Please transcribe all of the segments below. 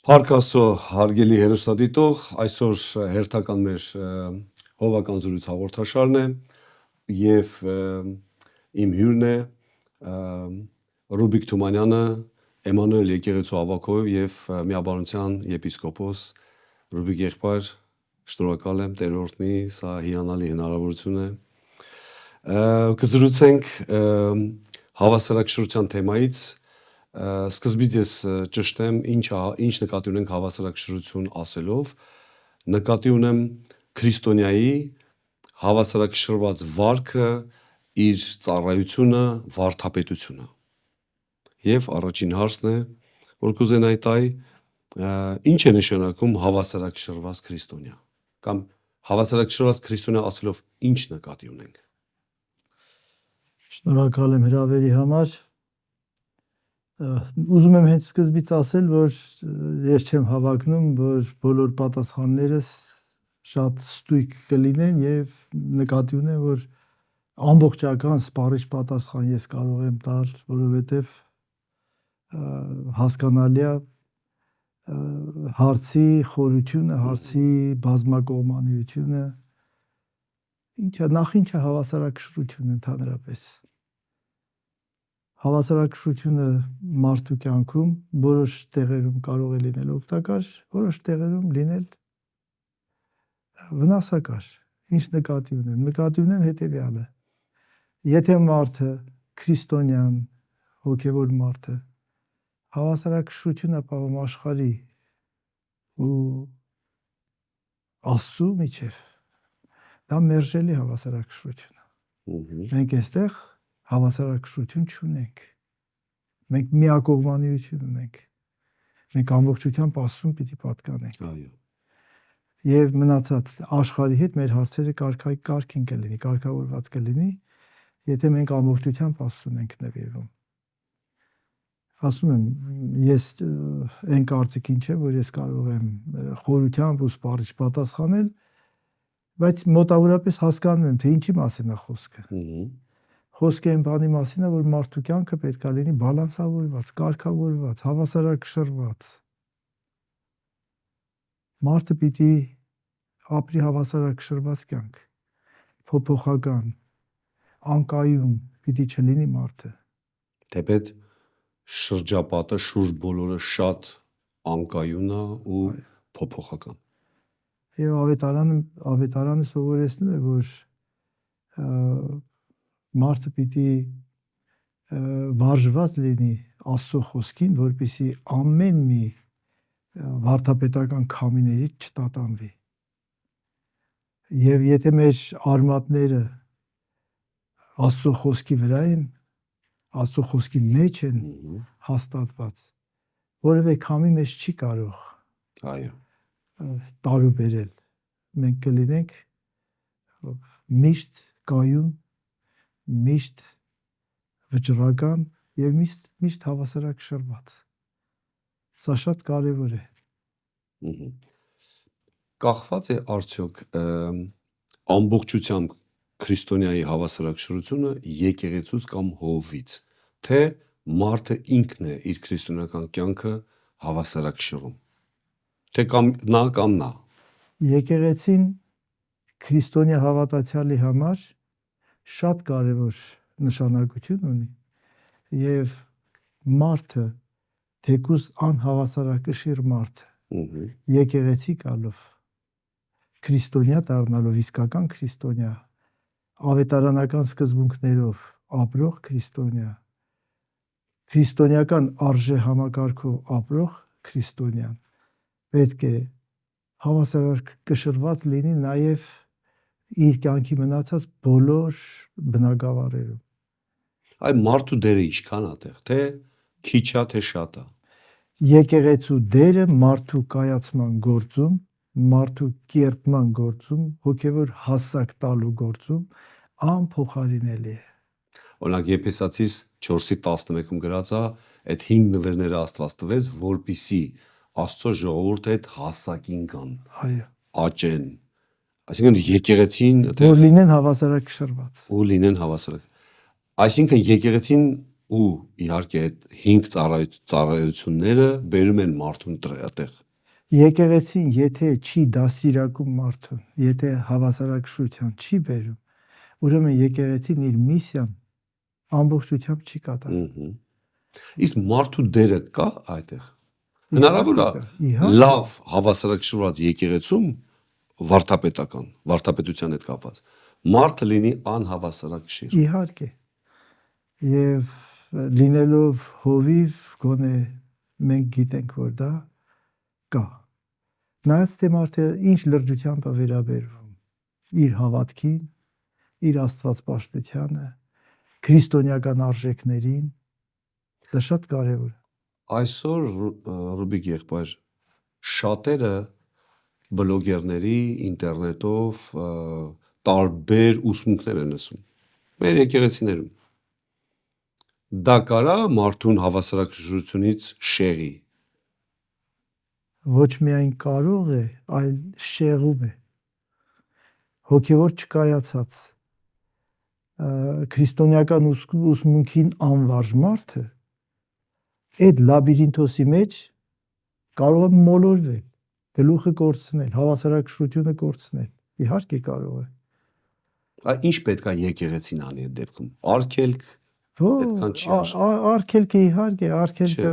Փառք Աստծո, հարգելի հերոստատիտող, այսօր հերթական մեր հովական զրույց հաղորդաշարն է եւ իմ հյուրն է Ռուբիկ Թումանյանը, Էմանուել եկեղեցու ավագով եւ միաբանության եպիսկոպոս Ռուբիկ եղբայր, շնորհակալ եմ Տեր օրհնի, սա հիանալի հնարավորություն է։ Կզրուցենք հավասարակշռության թեմայից։ Սկզբից ես ճշտեմ ինչ նկատի ունենք հավասարակշռություն ասելով, նկատի ունեմ քրիստոնյայի հավասարակշռված վարքը, իր ծառայությունը, վարդապետությունը։ Եվ առաջին հարցն է, որ կուզենայի տալ, ինչ է նշանակում հավասարակշռված քրիստոնյա, կամ հավասարակշռված քրիստոնյա ասելով ինչ նկատի ունենք։ Շնորհակալ եմ հրավերի համար։ Ուզում եմ հենց սկզբից ասել, որ ես չեմ հավակնում, որ բոլոր պատասխաններս շատ ստույգ կլինեն եւ նկատի ունեմ, որ ամբողջական սպառիչ պատասխան ես կարող եմ տալ, որովհետեւ հասկանալի է հարցի խորությունը, հարցի բազմակողմանիությունը, ինչ է հավասարակշռություն ընդհանրապես։ Հավասարակշռությունը մարդու կյանքում որոշ տեղերում կարող է լինել օգտակար, որոշ տեղերում լինել վնասակար։ Ինչ նկատի ունեմ։ Նկատի ունեմ հետևյալը. եթե մարդը քրիստոնյան, հոգևոր մարդը հավասարակշռություն ապահովում աշխարհի ու Աստծու միջև, դա մերժելի հավասարակշռություն է։ Մենք այստեղ հավասարակշռություն չունենք։ Մենք միակողմանիություն ունենք։ Մենք ամբողջությամբ Աստծուն պիտի պատկանենք։ Այո։ Եվ մնացած աշխարհի հետ մեր հարցերը կարգին կլինի, կարգավորված կլինի, եթե մենք ամբողջությամբ Աստծուն ենք նվիրվում։ Ասում եմ, ես այն կարծիքին չեմ, որ ես կարող եմ խորությամբ ու սպառիչ պատասխանել, բայց մոտավորապես հասկանում եմ, թե ինչի մասին է խոսքը։ Խոսքը այն բանի մասին է, որ մարդու կյանքը պետք է լինի բալանսավորված, կարգավորված, հավասարակշռված։ Մարդը պիտի ապրի հավասարակշռված կյանք, փոփոխական, անկայուն պիտի չլինի մարդը։ Թեպետ շրջապատը, շուրջ բոլորը շատ անկայուն է ու փոփոխական։ Եվ ավետարանը սովորեցնում է, որ մարդը պիտի վարժված լինի Աստծո խոսքին, որպեսզի ամեն մի վարդապետական քամիներից չտատանվի։ Եվ եթե մեր արմատները Աստծո խոսքի վրա են, Աստծո խոսքի մեջ են հաստատված, որևէ քամի մեզ չի կարող տարուբերել։ Մենք կլինենք միշտ կայուն, միշտ վճռական եւ միշտ հավասարակշռված։ Սա շատ կարևոր է։ Կախված է արդյոք ամբողջությամբ քրիստոնյայի հավասարակշռությունը եկեղեցուց կամ հովվից, թե մարդը ինքն է իր քրիստոնեական կյանքը հավասարակշռում, թե կամ նա։ Եկեղեցին քրիստոնյա հավատացյալի համար շատ կարևոր նշանակություն ունի եւ մարդը թեկուզ անհավասարակշիռ մարդը եկեղեցի գալով քրիստոնյա դառնալով իսկական քրիստոնյա, ավետարանական սկզբունքներով ապրող քրիստոնյա, քրիստոնեական արժե համակարգով ապրող քրիստոնյան պետք է հավասարակշռված լինի նաև իր կյանքի մնացած բոլոր բնագավառերում։ Այ մարդու դերը ինչքան է տեղ, թե քիչ է, թե շատ է։ Եկեղեցու դերը մարդու կայացման գործում, մարդու կերտման գործում, հոգևոր հասակ տալու գործում անփոխարինելի է։ Օրինակ Եփեսացիս 4:11-ում գրած է, այդ 5 նվերները Աստված տվեց, որպիսի Աստծո ժողովուրդը այդ հասակին կան։ Այո։ Աճեն։ Այսինքն եկեղեցին որ լինեն հավասարակշռված։ Այսինքն եկեղեցին ու իհարկե այդ 5 ծառայությունները բերում են մարդուն տրետեղ։ Եկեղեցին եթե չի դաստիարակում մարդուն, եթե հավասարակշռության չի բերում, ուրեմն եկեղեցին իր միսիան ամբողջությամբ չի կատարում։ Իսկ մարդու դերը կա այդտեղ։ Հնարավոր է Իհարկե։ լավ հավասարակշռված եկեղեցում վարդապետության հետ կապված մարդը լինի անհավասարակշիռ։ Իհարկե։ Եվ լինելով հովիվ գոնե մենք գիտենք, որ դա կա։ Նայած թե մարդը ինչ լրջությամբ է վերաբերվում իր հավատքին, իր աստվածպաշտությանը, քրիստոնեական արժեքներին, դա շատ կարևոր է։ Այսօր Ռուբիկ եղբայր շատերը բլոգերների, ինտերնետով տարբեր ուսմունքներ են լսում։ Մեր եկեղեցիներում դա կարա մարդուն հավասարակշռությունից շեղի։ Ոչ միայն կարող է, այլ շեղում է։ Հոգևոր չկայացած քրիստոնեական ուսմունքին անվարժ մարդը այդ լաբիրինթոսի մեջ կարող է մոլորվել, գլուխը կորցնել, հավասարակշռությունը կորցնել։ Իհարկե կարող է։ Ինչ պետք է եկեղեցին անի այդ դեպքում։ Արգելք այդքան չի արժի։ Արգելքը իհարկե, արգելքը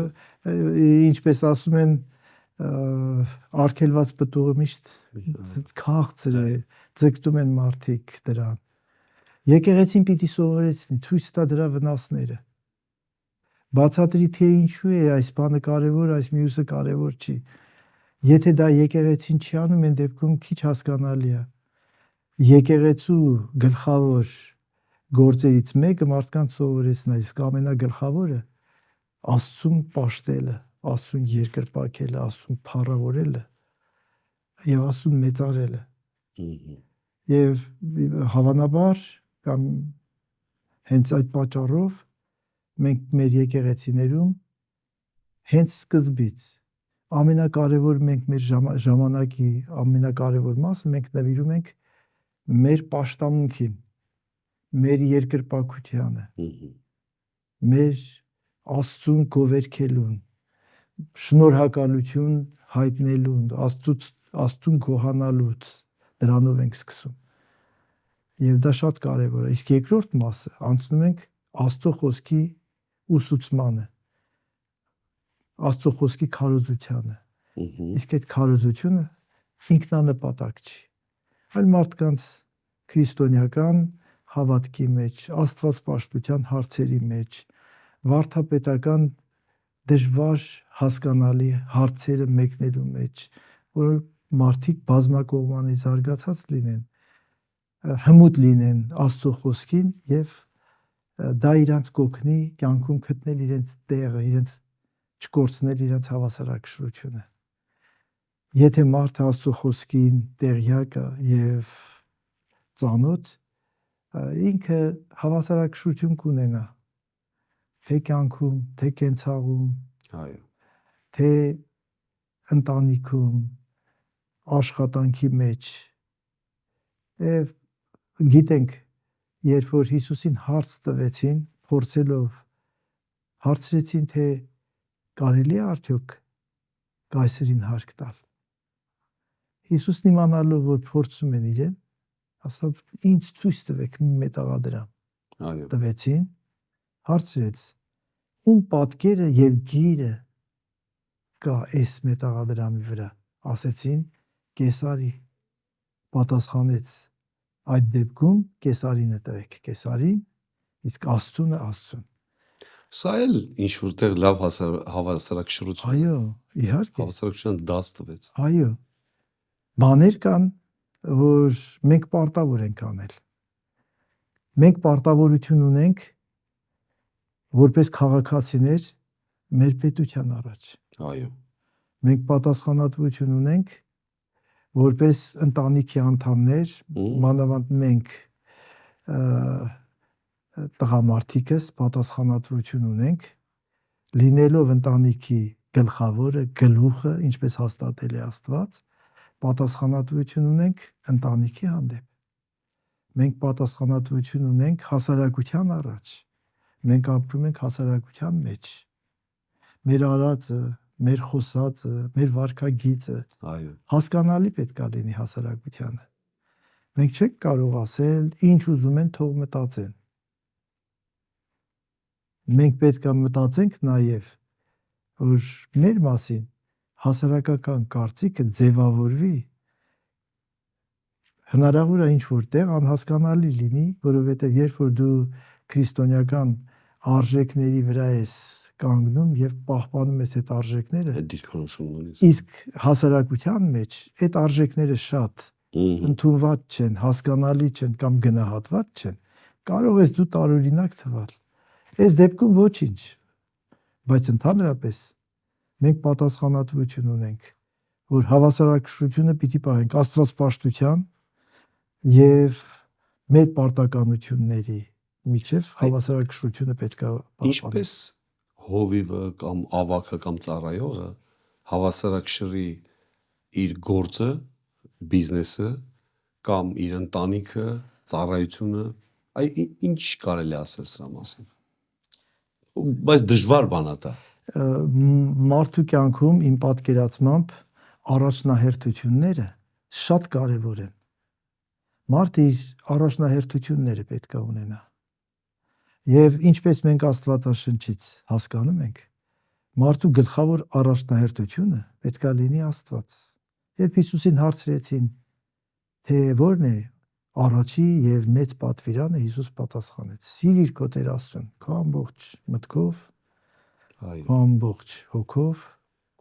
ինչպես ասում են, արգելված պտուղը միշտ քաղցր է, ձգտում են մարդիկ դրան։ Եկեղեցին պիտի սովորեցնի, ցույց տա դրա վնասները։ Բացատրի թե ինչու է այս բանը կարևոր, այս մյուսը կարևոր չի։ Եթե դա եկեղեցին չի անում, այն դեպքում քիչ հասկանալի է։ Եկեղեցու գլխավոր գործերից մեկը մարդկանց սովորեցնել, իսկ ամենագլխավորը Աստծուն պաշտելը, Աստծուն երկրպագելը, Աստծուն փառավորելը եւ Աստծուն մեծարելը։ Եվ հավանաբար կամ հենց այդ պատճառով մենք մեր եկեղեցիներում հենց սկզբից ամենակարևոր մենք մեր ժամանակի ամենակարևոր մասը մենք նվիրում ենք մեր պաշտամունքին, մեր երկրպագությանը, մեր Աստծուն գովերգելուն, շնորհակալություն հայտնելուն, Աստծուն գոհանալուց դրանով ենք սկսում։ Եվ դա շատ կարևոր է։ Իսկ երկրորդ մասը անցնում ենք Աստծո խոսքի ուսուցմանը, Աստծո խոսքի քարոզությանը։ Իսկ այդ քարոզությունը ինքնանպատակ չի, այլ մարդկանց քրիստոնեական հավատքի մեջ, աստվածպաշտության հարցերի մեջ, վարդապետական դժվար հասկանալի հարցերը մեկնելու մեջ, որ մարդիկ բազմակողմանի զարգացած լինեն, հմուտ լինեն Աստծո խոսքին եւ դա իրանց կօգնի կյանքում գտնել իրենց տեղը, իրենց չկորցնել իրենց հավասարակշռությունը։ Եթե մարդը Աստծո խոսքին տեղյակ է եւ ծանոթ, ինքը հավասարակշռություն կունենա թե կյանքում, թե կենցաղում, թե ընտանիքում, աշխատանքի մեջ։ Եվ գիտենք, երբ որ Հիսուսին հարց տվեցին, փորձելով հարցրեցին, թե կարելի է արդյոք կայսրին հարկ տալ։ Հիսուսն իմանալով, որ փորձում են իրեն, ասավ, ինձ ցույց տվեք մի մետաղադրամ։ Տվեցին, հարցրեց, ում պատկերը եւ գիրը կա այս մետաղադրամի վրա։ Ասեցին, Կեսարի։ Պատասխանեց, այդ դեպքում Կեսարինը տվեք Կեսարին, իսկ Աստծունը Աստծուն։ Սա էլ ինչ որտեղ լավ հավասարակշռություն։ Այո, իհարկե։ Հավասարակշռության դաս տվեց։ Այո։ Բաներ կան, որ մենք պարտավոր ենք անել։ Մենք պարտավորություն ունենք որպես քաղաքացիներ մեր պետության առաջ։ Այո։ Մենք պատասխանատվություն ունենք որպես ընտանիքի անդամներ, մանավանդ մենք տղամարդիկս պատասխանատվություն ունենք լինելով ընտանիքի գլխավորը, գլուխը, ինչպես հաստատել է Աստված, պատասխանատվություն ունենք ընտանիքի հանդեպ։ Մենք պատասխանատվություն ունենք հասարակության առաջ, մենք ապրում ենք հասարակության մեջ։ Մեր արածը, մեր խոսածը, մեր վարքագիծը Այո։ հասկանալի պետք է լինի հասարակությանը։ Մենք չենք կարող ասել, ինչ ուզում են թող մտածեն։ Մենք պետք է մտածենք նաև, որ մեր մասին հասարակական կարծիքը ձևավորվի, հնարավոր է ինչ որտեղ անհասկանալի լինի, որովհետև երբ որ դու քրիստոնեական արժեքների վրա ես կանգնում եւ պահպանում ես այդ արժեքները, Այդ դիրքորոշումն ունես։ իսկ հասարակության մեջ այդ արժեքները շատ ընդունված չեն, հասկանալի չեն կամ գնահատված չեն, կարող ես դու տարօրինակ թվալ։ Այս դեպքում ոչինչ, բայց ընդհանրապես մենք պատասխանատվություն ունենք, որ հավասարակշռությունը պիտի պահենք աստվածպաշտության եւ մեր պարտականությունների միջև հավասարակշռությունը պետք է պահպանել։ Ինչպես հովիվը կամ ավագը կամ ծառայողը հավասարակշռի իր գործը, բիզնեսը կամ իր ընտանիքը, ծառայությունը, ինչ կարելի ասել սրա մասին։ Բայց դժվար բան է դա։ Մարդու կյանքում իմ պատկերացմամբ առաջնահերթությունները շատ կարևոր են։ Մարդը իր առաջնահերթությունները պետք է ունենա։ Եվ ինչպես մենք Աստվածաշնչից հասկանում ենք, մարդու գլխավոր առաջնահերթությունը պետք է լինի Աստված։ Երբ Հիսուսին հարցրեցին, թե ո՞րն է առաջի եւ մեծ պատվիրանը, Հիսուս պատասխանեց. Սիրիր քո Տեր Աստծուն քո ամբողջ մտքով, քո ամբողջ հոգով,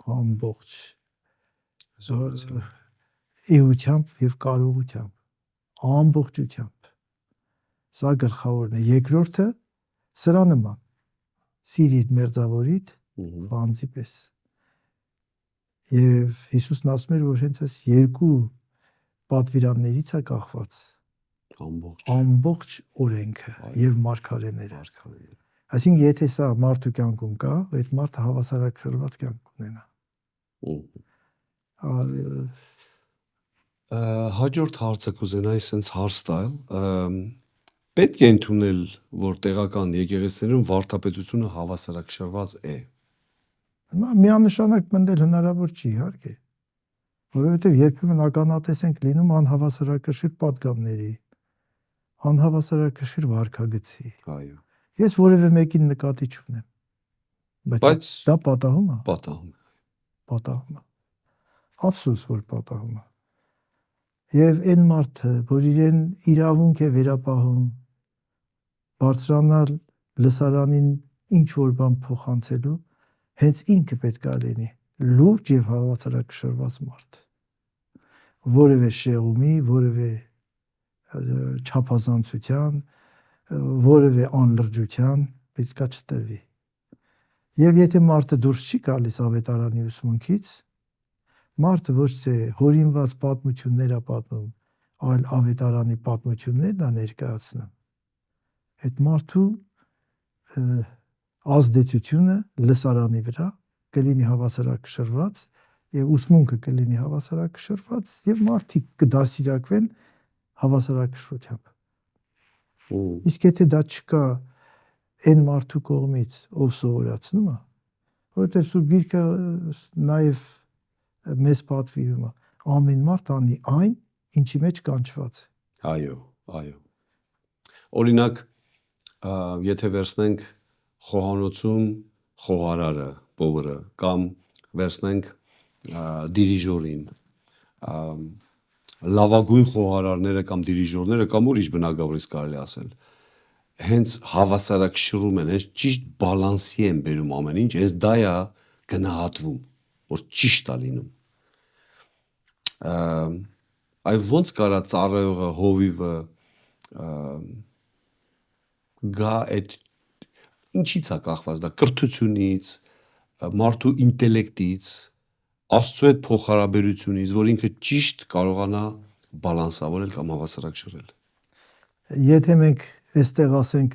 քո ամբողջ էությամբ եւ կարողությամբ, ամբողջությամբ։ Սա գլխավորն է։ Երկրորդը սրա նման. սիրիր մերձավորիդ վանձի պես։ Եվ Հիսուսն ասում էր, որ հենց այս երկու պատվիրաններից է կախված ամբողջ օրենքը եւ մարգարեները։ Այսինքն, եթե սա մարդու կյանքում կա, այդ մարդը հավասարակշռված կյանք ունենա։ Հաջորդ հարցը կուզենայի sense հարց տալ, պետք է ընդունել, որ տեղական եկեղեցիներում վարդապետությունը հավասարակշռված է։ Միանշանակ մնդել հնարավոր չի, իհարկե։ Որովհետև երբեմն ականատես ենք լինում անհավասարակշիռ պատգամների, անհավասարակշիռ վարքագծի։ Այո։ Ես որևէ մեկին նկատի չունեմ։ Բայց դա պատահում է։ Պատահում է։ Ափսոս որ պատահում է։ Եվ այն մարդը, որ իրեն իրավունք է վերապահում բարձրանալ լսարանին ինչ որ բան փոխանցելու, հենց ինքը պետք է լինի լուրջ եւ հավասարակշռված մարդ։ Որևէ շեղումի, որևէ չափազանցության, որևէ անլրջության պետք է չտրվի։ Եվ եթե մարդը դուրս չի գալիս ավետարանի ուսմունքից, մարդը ոչ թե հորինված պատմություններ է պատմում, այլ ավետարանի պատմություններն է ներկայացնում, այդ մարդու ազդեցությունը լսարանի վրա կլինի հավասարակշռված եւ ուսմունքը կլինի հավասարակշռված եւ մարդիկ կդասիրակվեն հավասարակշռությամբ։ Իսկ եթե դա չկա այն մարդու կողմից, ով սովորացնում է, որովհետեւ Սուրբ Գիրքը նաեւ մեզ պատվիրում է, ամեն մարդ անի այն, ինչի մեջ կանչված է։ Այո, այո։ Օրինակ, եթե վերցնենք խոհանոցում խոհարարը, պովրը կամ վերցնենք դիրիժորին, լավագույն խոհարարները կամ դիրիժորները կամ ուրիշ բնագավառից կարելի ասել, հենց հավասարակշռում են, հենց ճիշտ բալանսի են բերում ամեն ինչ, հենց դա է գնահատվում, որ ճիշտ է լինում։ Այ ոնց կարա ծառայողը, հովիվը գա այդ ինչից է կախված դա, կրթությունից, մարդու ինտելեկտից, Աստծո հետ փոխհարաբերությունից, որ ինքը ճիշտ կարողանա բալանսավորել կամ հավասարակշռել։ Եթե մենք այստեղ ասենք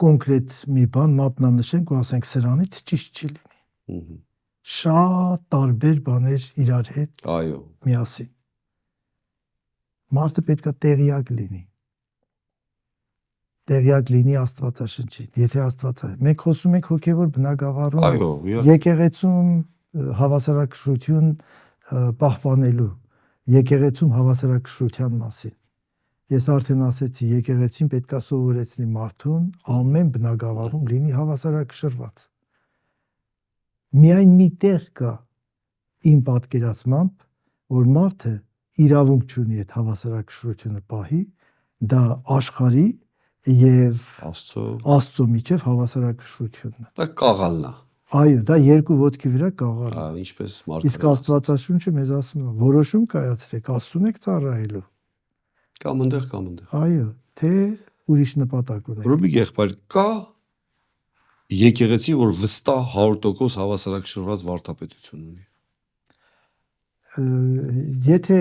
կոնկրետ մի բան մատնանշենք ու ասենք սրանից ճիշտ չի լինի։ Շատ տարբեր բաներ իրար հետ միասին։ Մարդը պետք է տեղյակ լինի։ տեղյակ լինի Աստվածաշնչին։ Եթե Աստվածը, մենք խոսում ենք հոգևոր բնագավառում, Այո, եկեղեցում հավասարակշռություն պահպանելու, եկեղեցում հավասարակշռության մասին։ Ես արդեն ասեցի, եկեղեցին պետքա սովորեցնի մարդուն ամեն բնագավառում լինի հավասարակշռված։ Միայն մի տեղ կա իմ պատկերացմամբ, որ մարդը իրավունք չունի այդ հավասարակշռությունը պահի, դա աշխարհի եւ Աստծո միջև հավասարակշռությունն է։ Դա կաղալն է։ Այո, դա երկու ոտքի վրա կաղալ է։ Ինչպես Իսկ Աստվածաշունչը մեզ ասում է, որոշում կայացրեք, Աստծուն եք ծառայելու։ Կամ այնտեղ, կամ այնտեղ։ Այո, թե ուրիշ նպատակ ունեք։ Ռուբիկ եղբայր, կա եկեղեցի, որ վստահ 100% հավասարակշռված վարդապետություն ունի։ Եթե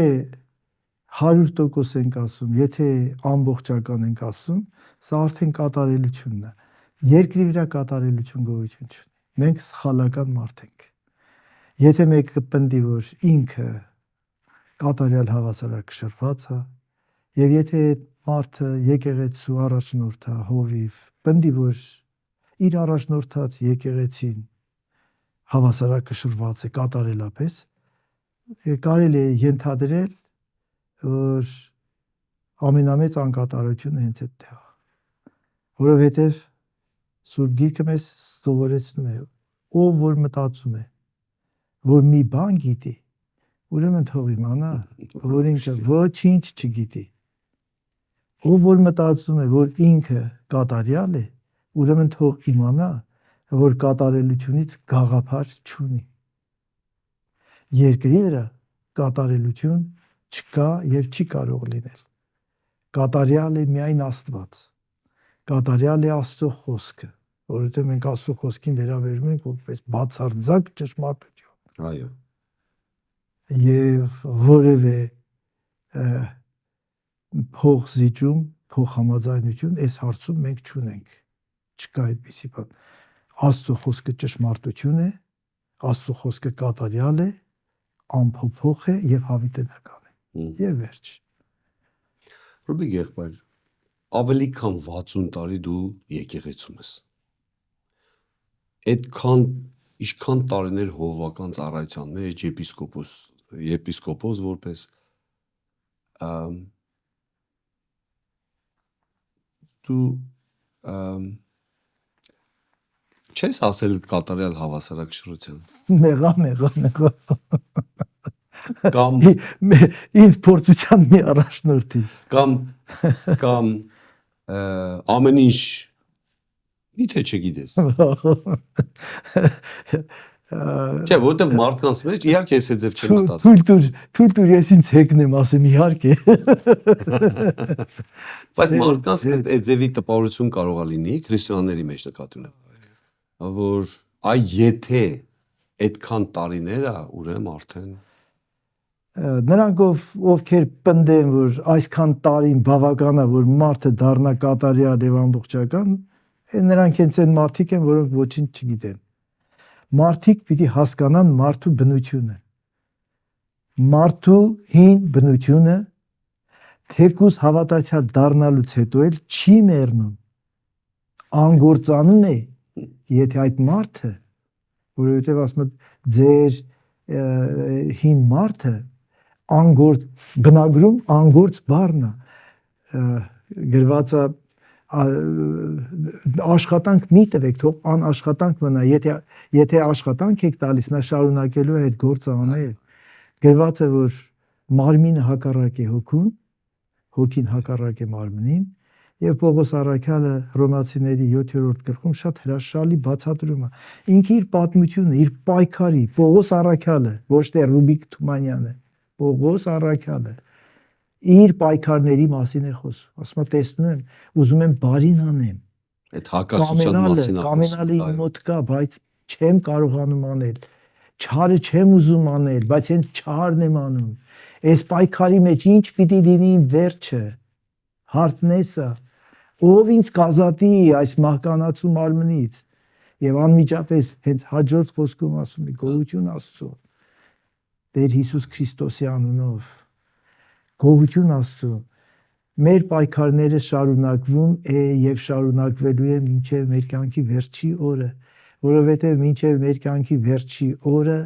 100% ենք ասում, եթե ամբողջական ենք ասում, սա արդեն կատարելությունն է։ Երկրի վրա կատարելություն գոյություն չունի։ Մենք սխալական մարդ ենք։ Եթե մեկը կպնդի, որ ինքը կատարյալ հավասարակշռված է, եւ եթե մարդը եկեղեցու առաջնորդ է, հովիվ, պնդի, որ իր առաջնորդած եկեղեցին հավասարակշռված է կատարելապես, կարելի է ենթադրել, որ ամենամեծ անկատարությունը հենց այդտեղ է, որովհետև Սուրբ Գիրքը մեզ սովորեցնում է, ով որ մտածում է, որ մի բան գիտի, ուրեմն թող իմանա, որ ինքը ոչինչ չգիտի։ Ով որ մտածում է, որ ինքը կատարյալ է, ուրեմն թող իմանա, որ կատարելությունից գաղափար չունի։ Երկրի վրա կատարելություն չկա եւ չի կարող լինել։ Կատարյալ է միայն Աստված։ Կատարյալ է Աստծո խոսքը, որովհետեւ մենք Աստծո խոսքին վերաբերում ենք որպես բացարձակ ճշմարտություն։ Այո։ Եվ որևէ փոխզիջում, փոխհամաձայնություն այս հարցում մենք չունենք։ Չկա այդպիսի բան։ Աստծո խոսքը ճշմարտություն է, Աստծո խոսքը կատարյալ է, անփոփոխ է եւ հավիտենական է։ Եվ վերջ։ Ռուբիկ եղբայր, ավելի քան 60 տարի դու եկեղեցում ես։ Այդքան ինչքան տարիներ հովվական ծառայության մեջ եպիսկոպոս որպես դու չես ասել կատարյալ հավասարակշռության։ Մեղա։ Կամ ինձ փորձության մի առաջնորդի։ Կամ ամեն ինչ միթե չգիտես։ Չէ, որովհետև մարդկանց մեջ իհարկե էս ձև չեմ մտածում։ Թույլ տուր ես ինձ հեգնեմ, ասեմ իհարկե։ Բայց մարդկանց այդ ձևի տպավորություն կարող է լինի քրիստոնյաների մեջ նկատի ունեմ, որ այ եթե այդքան տարիներ է, ուրեմն արդեն նրանք ովքեր պնդեն, որ այսքան տարին բավական է, որ մարդը դառնա կատարյալ եւ ամբողջական, նրանք հենց այն մարդիկ են, որոնք ոչինչ չգիտեն։ Մարդիկ պիտի հասկանան մարդու բնությունը։ Մարդու հին բնությունը թեկուզ հավատացյալ դառնալուց հետո էլ չի մեռնում։ Անգործանում է, եթե այդ մարդը, որովհետև ասում եմ, ձեր հին մարդը անգործ բնագրում անգործ բառն է գրված է աշխատանք մի տվեք, թող անաշխատանք մնա, եթե աշխատանք եք տալիս, նա շարունակելու է այդ գործը անել։ Գրված է, որ մարմինը հակառակ է հոգուն, հոգին հակառակ է մարմնին, եւ Պողոս առաքյալը Հռոմացիների 7-րդ գլխում շատ հրաշալի բացատրում է։ Ինքը իր պատմությունը, իր պայքարի, Պողոս առաքյալը, ոչ թե Ռուբիկ Թումանյանը, Պողոս առաքյալը իր պայքարների մասին է խոսում։ Ասում է, տեսնում եմ, ուզում եմ բարին անեմ։ Այդ հակասության մասին է խոսում։ Կամենալը իմ մոտ կա, բայց չեմ կարողանում անել։ Չարը չեմ ուզում անել, բայց հենց չարն եմ անում։ Այս պայքարի մեջ ինչ պիտի լինի իմ վերջը։ Հարցն է սա։ Ով ինձ կազատի այս մահկանացու մարմնից։ Եվ անմիջապես հենց հաջորդ խոսքում ասում է գոհություն Աստծո։ Տեր Հիսուս Քրիստոսի անունով գոհություն Աստծո, Մեր պայքարները շարունակվում է եւ շարունակվելու է մինչեւ մեր կյանքի վերջի օրը, որովհետեւ մինչեւ մեր կյանքի վերջի օրը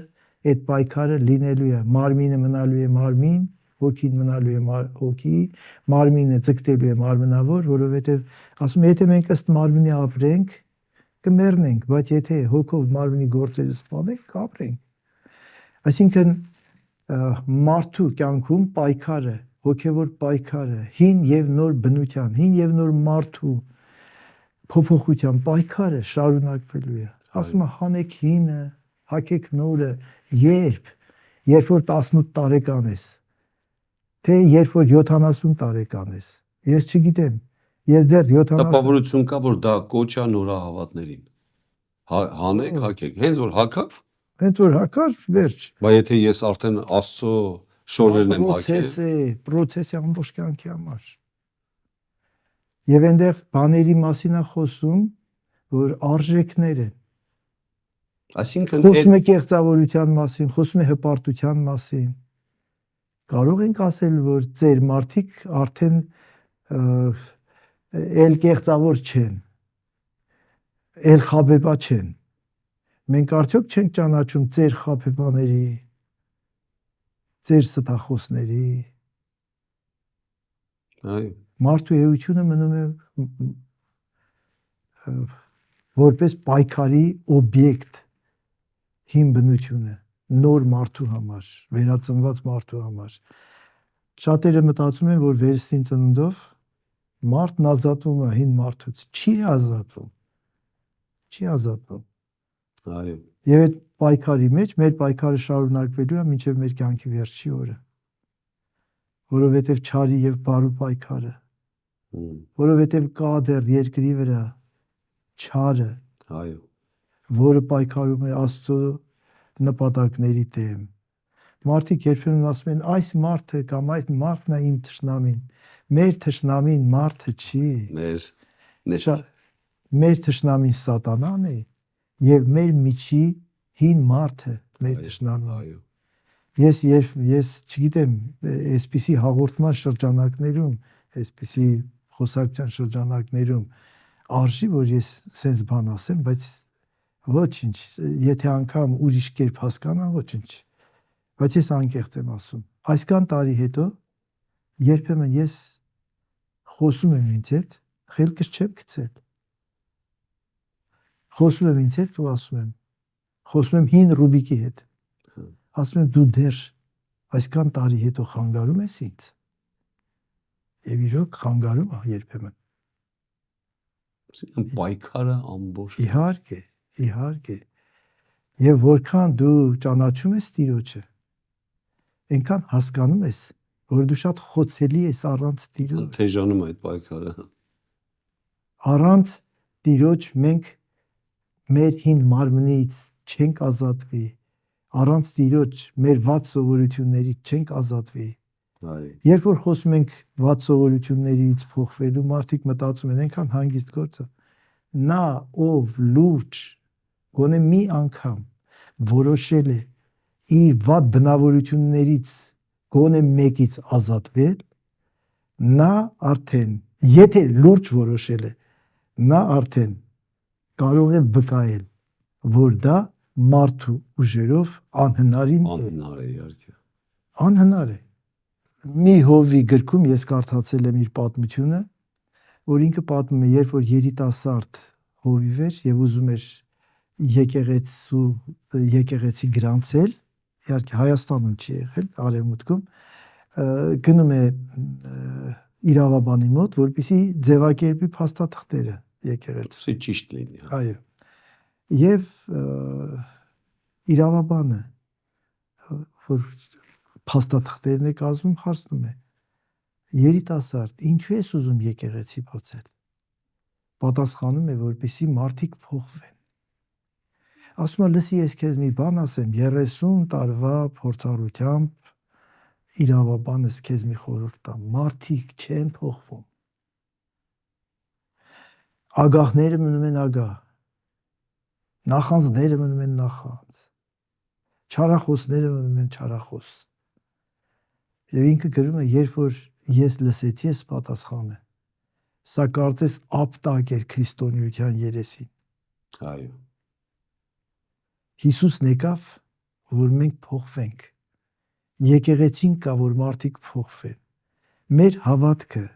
այդ պայքարը լինելու է, մարմինը մնալու է մարմին, հոգին մնալու է հոգի, մարմինը ձգտելու է մարմնավոր, որովհետեւ ասում եթե մենք ըստ մարմնի ապրենք, կմեռնենք, բայց եթե հոգով մարմնի գործերը սպանենք, կապրենք։ Այսինքն մարդու կյանքում պայքարը, հոգևոր պայքարը, հին եւ նոր բնության, հին եւ նոր մարդու փոփոխության պայքարը շարունակվելու է։ Ասում է հանեք հինը, հագեք նորը, երբ որ 18 տարեկան ես, թե երբ որ 70 տարեկան ես, ես չգիտեմ, ես դեռ 70 Տպավորություն կա, որ դա կոչ է նորահավատներին։ Հանեք, հագեք, հենց որ հագավ, հենց որ հակար վերջ։ բայց եթե ես արդեն Աստծո շորերն եմ հագել, պրոցես է ամբողջ կյանքի համար։ Եվ այնտեղ բաների մասին է խոսում, որ արժեքներ են։ այսինքն Խոսում է կեղծավորության մասին, խոսում է հպարտության մասին։ Կարող ենք ասել, որ ձեր մարդիկ արդեն էլ կեղծավոր չեն, էլ խաբեբա չեն։ Մենք արդյոք չենք ճանաչում ձեր խաբեբաների, ձեր ստախոսների։ այո, Մարդու էությունը մնում է որպես պայքարի օբյեկտ հին բնությունը, նոր մարդու համար, վերածնված մարդու համար։ Շատերը մտածում են, որ վերստին ծնունդով մարդն ազատվում է հին մարդուց, չի ազատվում։ այո, Եվ այդ պայքարի մեջ մեր պայքարը շարունակվելու է մինչև մեր կյանքի վերջի օրը, որովհետև չարի եւ բարու պայքարը, որովհետև կա դեռ երկրի վրա չարը, այո, որը պայքարում է Աստծո նպատակների դեմ։ Մարդիկ երբեմն ասում են այս մարդը կամ այս մարդն է իմ թշնամին։ Մեր թշնամին մարդը չի։ Մեր թշնամին սատանան է եւ մեր միջի հին մարդը մեր թշնամին։ այո, Ես չգիտեմ, այսպիսի հաղորդման շրջանակներում, այսպիսի խոսակցության շրջանակներում արժի որ ես sense բան ասեմ, բայց ոչինչ, եթե անգամ ուրիշ կերպ հասկանան, ոչինչ։ Բայց ես անկեղծ եմ ասում։ Այսքան տարի հետո երբեմն ես խոսում եմ ինձ հետ, խելքս չեմ գցել։ Խոսում եմ ինձ հետ ու ասում եմ, խոսում եմ հին Ռուբիկի հետ։ Ասում եմ դու դեռ այսքան տարի հետո խանգարում ես ինձ։ Եվ իրոք խանգարում է երբեմն։ պայքարը ամբողջ։ Իհարկե։ Եվ որքան դու ճանաչում ես Տիրոջը, այնքան հասկանում ես, որ դու շատ խոցելի ես առանց Տիրոջ։ Թեժանում է այդ պայքարը։ Առանց Տիրոջ մենք մեր հին մարմնից չենք ազատվի, առանց Տիրոջ մեր վատ սովորություններից չենք ազատվի։ Երբ որ խոսում ենք վատ սովորություններից փոխվելու, մարդիկ մտածում են այնքան հանգիստ գործը։ Նա ով լուրջ գոնե մի անգամ որոշել է իր վատ բնավորություններից գոնե մեկից ազատվել, նա արդեն, եթե լուրջ որոշել է, նա արդեն կարող է վկայել, որ դա մարդու ուժերով անհնարին է։ Անհնար է իհարկե։ Անհնար է։ Մի հովի գրքում ես կարդացել եմ իր պատմությունը, որ ինքը պատմում է, երբ որ երիտասարդ հովիվ էր եւ ուզում էր եկեղեցի գրանցել, իհարկե Հայաստանում չի եղել, Արևմուտքում, գնում է իրավաբանի մոտ, որպեսզի ձևակերպի փաստաթղթերը եկեղեցու։ Ճիշտ լինի։ Այո։ Եվ իրավաբանը, որ փաստաթղթերն է կազմում, հարցնում է. երիտասարդ, ինչու ես ուզում եկեղեցի բացել։ Պատասխանում է, որպեսզի մարդիկ փոխվեն։ Ասում է, լսի, ես քեզ մի բան ասեմ, 30 տարվա փորձառությամբ իրավաբանս քեզ մի խորհուրդ տամ, մարդիկ չեն փոխվում։ Ագահները մնում են ագահ, նախանձները մնում են նախանձ, չարախոսները մնում են չարախոս։ Եվ ինքը գրում է, երբ որ ես լսեցի այս պատասխանը։ Սա կարծես ապտակ էր քրիստոնեության երեսին։ Այո։ Հիսուսն եկավ, որ մենք փոխվենք։ Եկեղեցին կա, որ մարդիկ փոխվեն։ Մեր հավատքը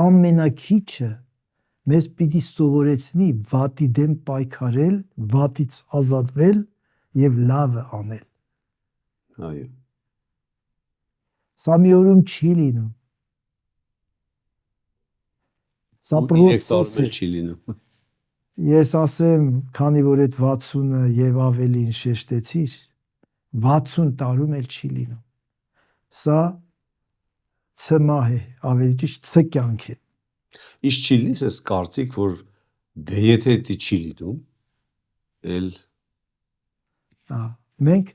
ամենակիչը մեզ պիտի սովորեցնի վատի դեմ պայքարել, վատից ազատվել եւ լավը անել։ Այո։ Սա մի օրում չի լինում։ Սա պրոցես է։ չի լինում։ Ես ասեմ, քանի որ այդ 60-ը եւ ավելին շեշտեցիր, 60 տարում էլ չի լինում։ Սա ցմահ է, ավելի ճիշտ ցկյանք է։ Իշ չի լինի, ես կարծիք, որ դե եթե դա չի լինում, էլ Մենք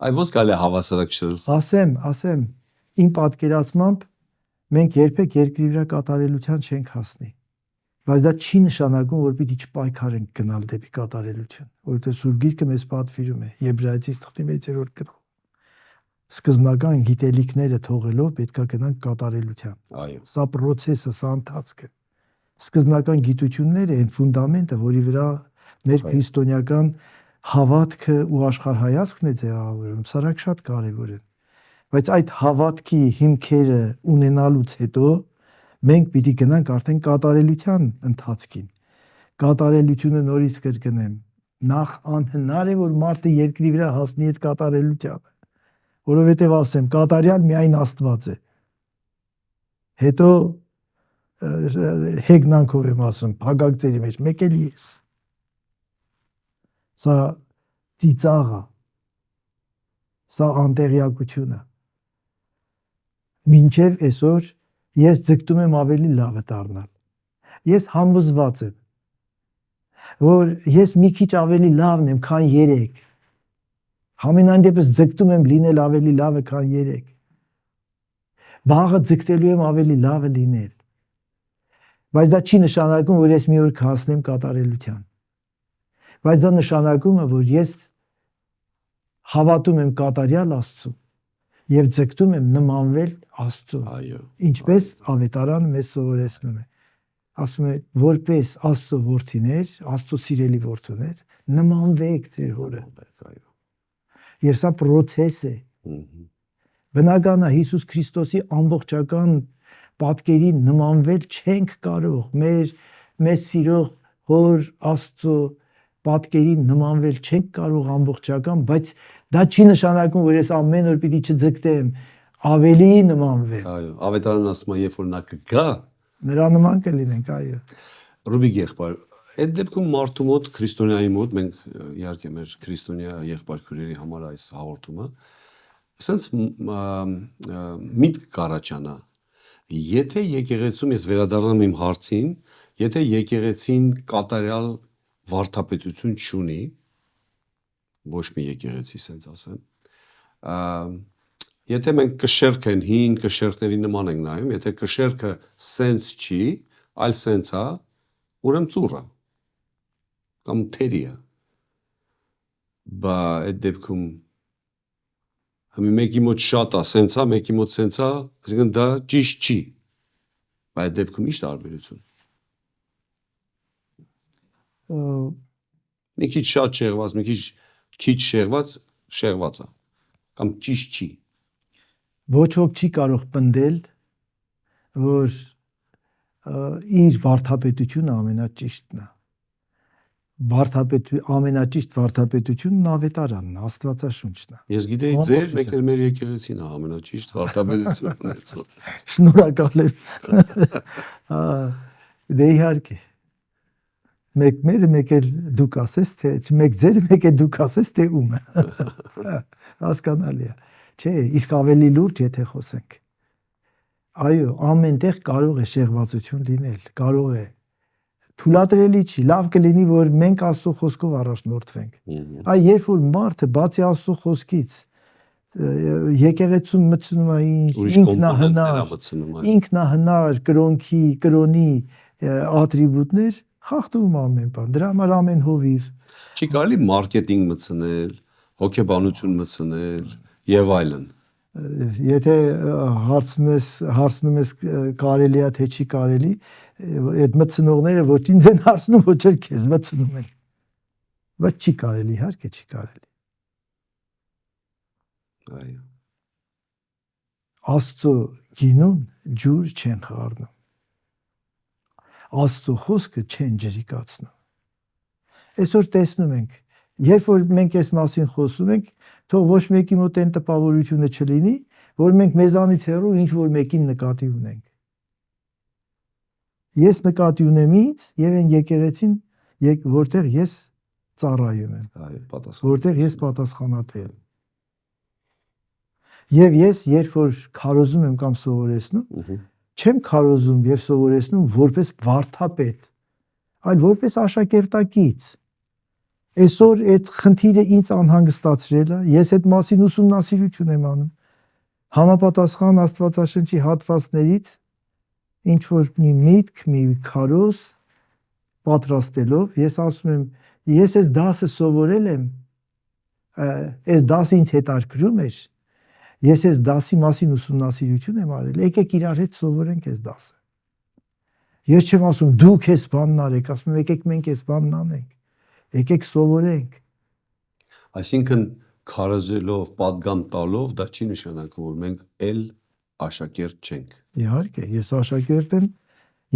այ ոնց կարելի է հավասարակշռել։ ասեմ, իմ պատկերացմամբ մենք երբեք երկրի վրա կատարելության չենք հասնի։ Բայց դա չի նշանակում, որ պիտի չպայքարենք գնալ դեպի կատարելություն, որովհետև Սուրբ Գիրքը մեզ պատվիրում է Եբրայեցիս 6-րդ գլխում։ Սկզբնական գիտելիքները թողելով պետքա գնանք կատարելության։ Այո։ Սա process-ը, սա ընթացքը։ Սկզբնական գիտությունները այն ֆունդամենտը, որի վրա մեր քրիստոնեական հավատքը ու աշխարհայացքն է ձևավորվում, սրանք շատ կարևոր են։ Բայց այդ հավատքի հիմքերը ունենալուց հետո մենք պիտի գնանք արդեն կատարելության ընթացքին։ Կատարելությունը նորից կրկնեմ, նախ անհնար է, որ մարդը երկրի վրա հասնի այդ կատարելությանը, որովհետև ասեմ, կատարյալ միայն Աստված է։ Հետո հեգնանքով եմ ասում, փագագծերի մեջ, մեկ էլ ես։ Սա ծիծաղը, սա անտեղյակությունը։ Մինչև այսօր ես ձգտում եմ ավելի լավը դառնալ։ Ես համոզված եմ, որ ես մի քիչ ավելի լավն եմ, քան 3։ Համենայն դեպս ձգտում եմ լինել ավելի լավը, քան 3։ Վաղը ձգտելու եմ ավելի լավը լինել։ Բայց դա չի նշանակում, որ ես մի օր կհասնեմ կատարելության։ Բայց դա նշանակում է, որ ես հավատում եմ կատարյալ Աստծուն եւ ձգտում եմ նմանվել Աստծուն։ Այո։ Ինչպես ավետարանը մեզ սովորեցնում է։ Ասում է, որպես Աստծո որդիներ, Աստծո սիրելի որդուներ, նմանվեք ձեր հորը։ Այո։ Եվ սա process է։ Բնական է Հիսուս Քրիստոսի ամբողջական պատկերին նմանվել չենք կարող։ Մեզ սիրող հոր Աստծո պատկերին նմանվել չենք կարող ամբողջական, բայց դա չի նշանակում, որ ես ամեն օր պիտի չձգտեմ ավելի նմանվել։ Այո, ավետարանն ասում է, երբ որ նա կգա, նրա նման կլինենք, այո։ Ռուբիկ եղբայր, այդ դեպքում մարդու մոտ, քրիստոնյայի մոտ, մենք իհարկե մեր քրիստոնյա եղբայր քույրերի համար այս հաղորդումը, ասենց միտք կառաջանա։ Եթե եկեղեցում, ես վերադառնում իմ հարցին, եթե եկեղեցին կատարյալ վարդապետություն չունի, ոչ մի եկեղեցի, ասենց ասեմ, եթե մենք կշերք են, հին կշերքների նման ենք նայում, եթե կշերքը սենց չի, այլ սենց է, ուրեմն ծուռ է, կամ թերի է, բա այդ դեպքում մեկի մոտ շատ է, սենց է, մեկի մոտ սենց է, այսինքն դա ճիշտ չի, բա այդ դեպքում ի՞նչ տարբերություն։ Մի քիչ շատ շեղված, մի քիչ շեղված է, կամ ճիշտ չի։ Ոչ ոք չի կարող պնդել, որ իր վարդապետությունը ամենաճիշտն է։ Ամենաճիշտ վարդապետությունն ավետարանն է, Աստվածաշունչն է։ Ես գիտեի ձեր, մեկ էլ մեր եկեղեցին է ամենաճիշտ վարդապետությունը ունեցել։ Շնորհակալ եմ։ Դե իհարկե։ Մեկ մերը, մեկ էլ դուք ասես, թե մեկ ձեր, մեկ էլ դուք ասես, թե ումը։ Հասկանալի է։ Չէ, իսկ ավելի լուրջ եթե խոսենք։ Այո, ամենտեղ կարող է շեղվածություն լինել, կարող է։ Թույլատրելի չի, լավ կլինի, որ մենք Աստծո խոսքով առաջնորդվենք։ Այ երբ որ մարդը բացի Աստծո խոսքից եկեղեցում մտցնում է ինքնահնար կրոնի ատրիբուտներ, խախտում ամեն բան, դրա համար ամեն հովիվ։ Չի կարելի մարքեթինգ մտցնել, հոգեբանություն մտցնել եւ այլն։ Եթե հարցնում ես կարելի է թե չի կարելի, այդ մտցնողները ոչ ինձ են հարցնում, ոչ էլ քեզ մտցնում են։ Բայց չի կարելի, իհարկե չի կարելի։ Այո։ Աստծո գինուն ջուր չեն խառնում։ Աստծո խոսքը չեն ջրիկացնում։ Այսօր տեսնում ենք, երբ որ մենք այս մասին խոսում ենք, թող ոչ մեկի մոտ այն տպավորությունը չլինի, որ մենք մեզանից հեռու ինչ որ մեկին նկատի ունենք։ Ես նկատի ունեմ ինձ եւ այն եկեղեցին, որտեղ ես ծառայում եմ, Այո, պատասխան։ որտեղ ես պատասխանատու եմ։ Եվ ես երբ որ քարոզում եմ կամ սովորեցնում, չեմ քարոզում եւ սովորեցնում որպես վարդապետ, այլ որպես աշակերտակից։ Այսօր այդ խնդիրը ինձ անհանգստացրել է, ես այդ մասին ուսումնասիրություն եմ անում։ Համապատասխան Աստվածաշնչի հատվածներից ինչ որ մի միտք, մի քարոզ պատրաստելով, ես ասում եմ, ես այս դասը սովորել եմ, այս դասը ինձ հետաքրքրում էր, ես այս դասի մասին ուսումնասիրություն եմ արել, եկեք իրար հետ սովորենք այս դասը։ Ես չեմ ասում դուք այս բանն արեք, ասում եմ եկեք մենք այս բանն անենք, եկեք սովորենք։ Այսինքն քարոզելով, պատգամ տալով դա չի նշանակում, որ մենք էլ աշակերտ չենք։ Իհարկե, ես աշակերտ եմ,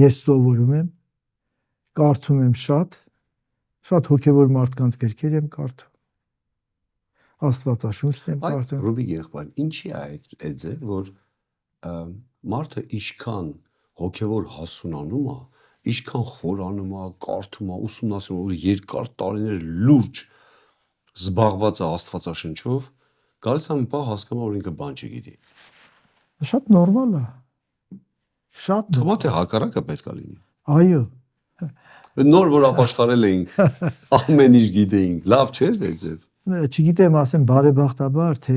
ես սովորում եմ, կարդում եմ շատ հոգևոր մարդկանց գրքեր եմ կարդում։ Աստվածաշունչն եմ կարդում։ Ռուբիկ եղբայր, ինչի է այդ է, որ մարդը ինչքան հոգևոր հասունանում է, ինչքան խորանում է, կարդում է, ուսումնասիրում է, երկար տարիներ լուրջ զբաղված է Աստվածաշնչով, գալիս է մի պահ հասկանում, որ ինքը բան չգիտի։ Շատ նորմալ է։ Շատ Թվում է թե հակառակը պետք է լինի։ Այո։ Նոր որ ապաշխարել էինք, ամեն ինչ գիտեինք, լավ չէր դե ձև։ Չգիտեմ, ասեմ բարեբախտաբար, թե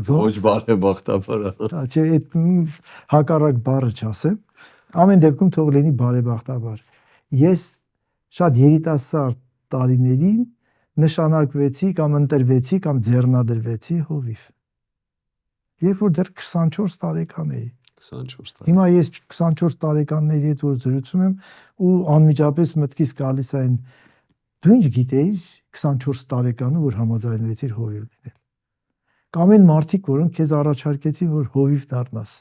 Ոչ բարեբախտաբար։ Չէ, այդ հակառակ բառը չասեմ։ Ամեն դեպքում թող լինի բարեբախտաբար։ Ես շատ երիտասարդ տարիներին նշանակվեցի կամ ընտրվեցի կամ ձեռնադրվեցի հովիվ։ Երբ որ դեռ 24 տարեկան էի։ 24 տարեկան։ Հիմա ես 24 տարեկանների հետ որ զրուցում եմ ու անմիջապես մտքիս գալիս է այն դու ինչ գիտեիր 24 տարեկանում որ համաձայնվեցիր հովիվ լինել։ Կամ այն մարդիկ, որոնք քեզ առաջարկեցին, որ հովիվ դառնաս։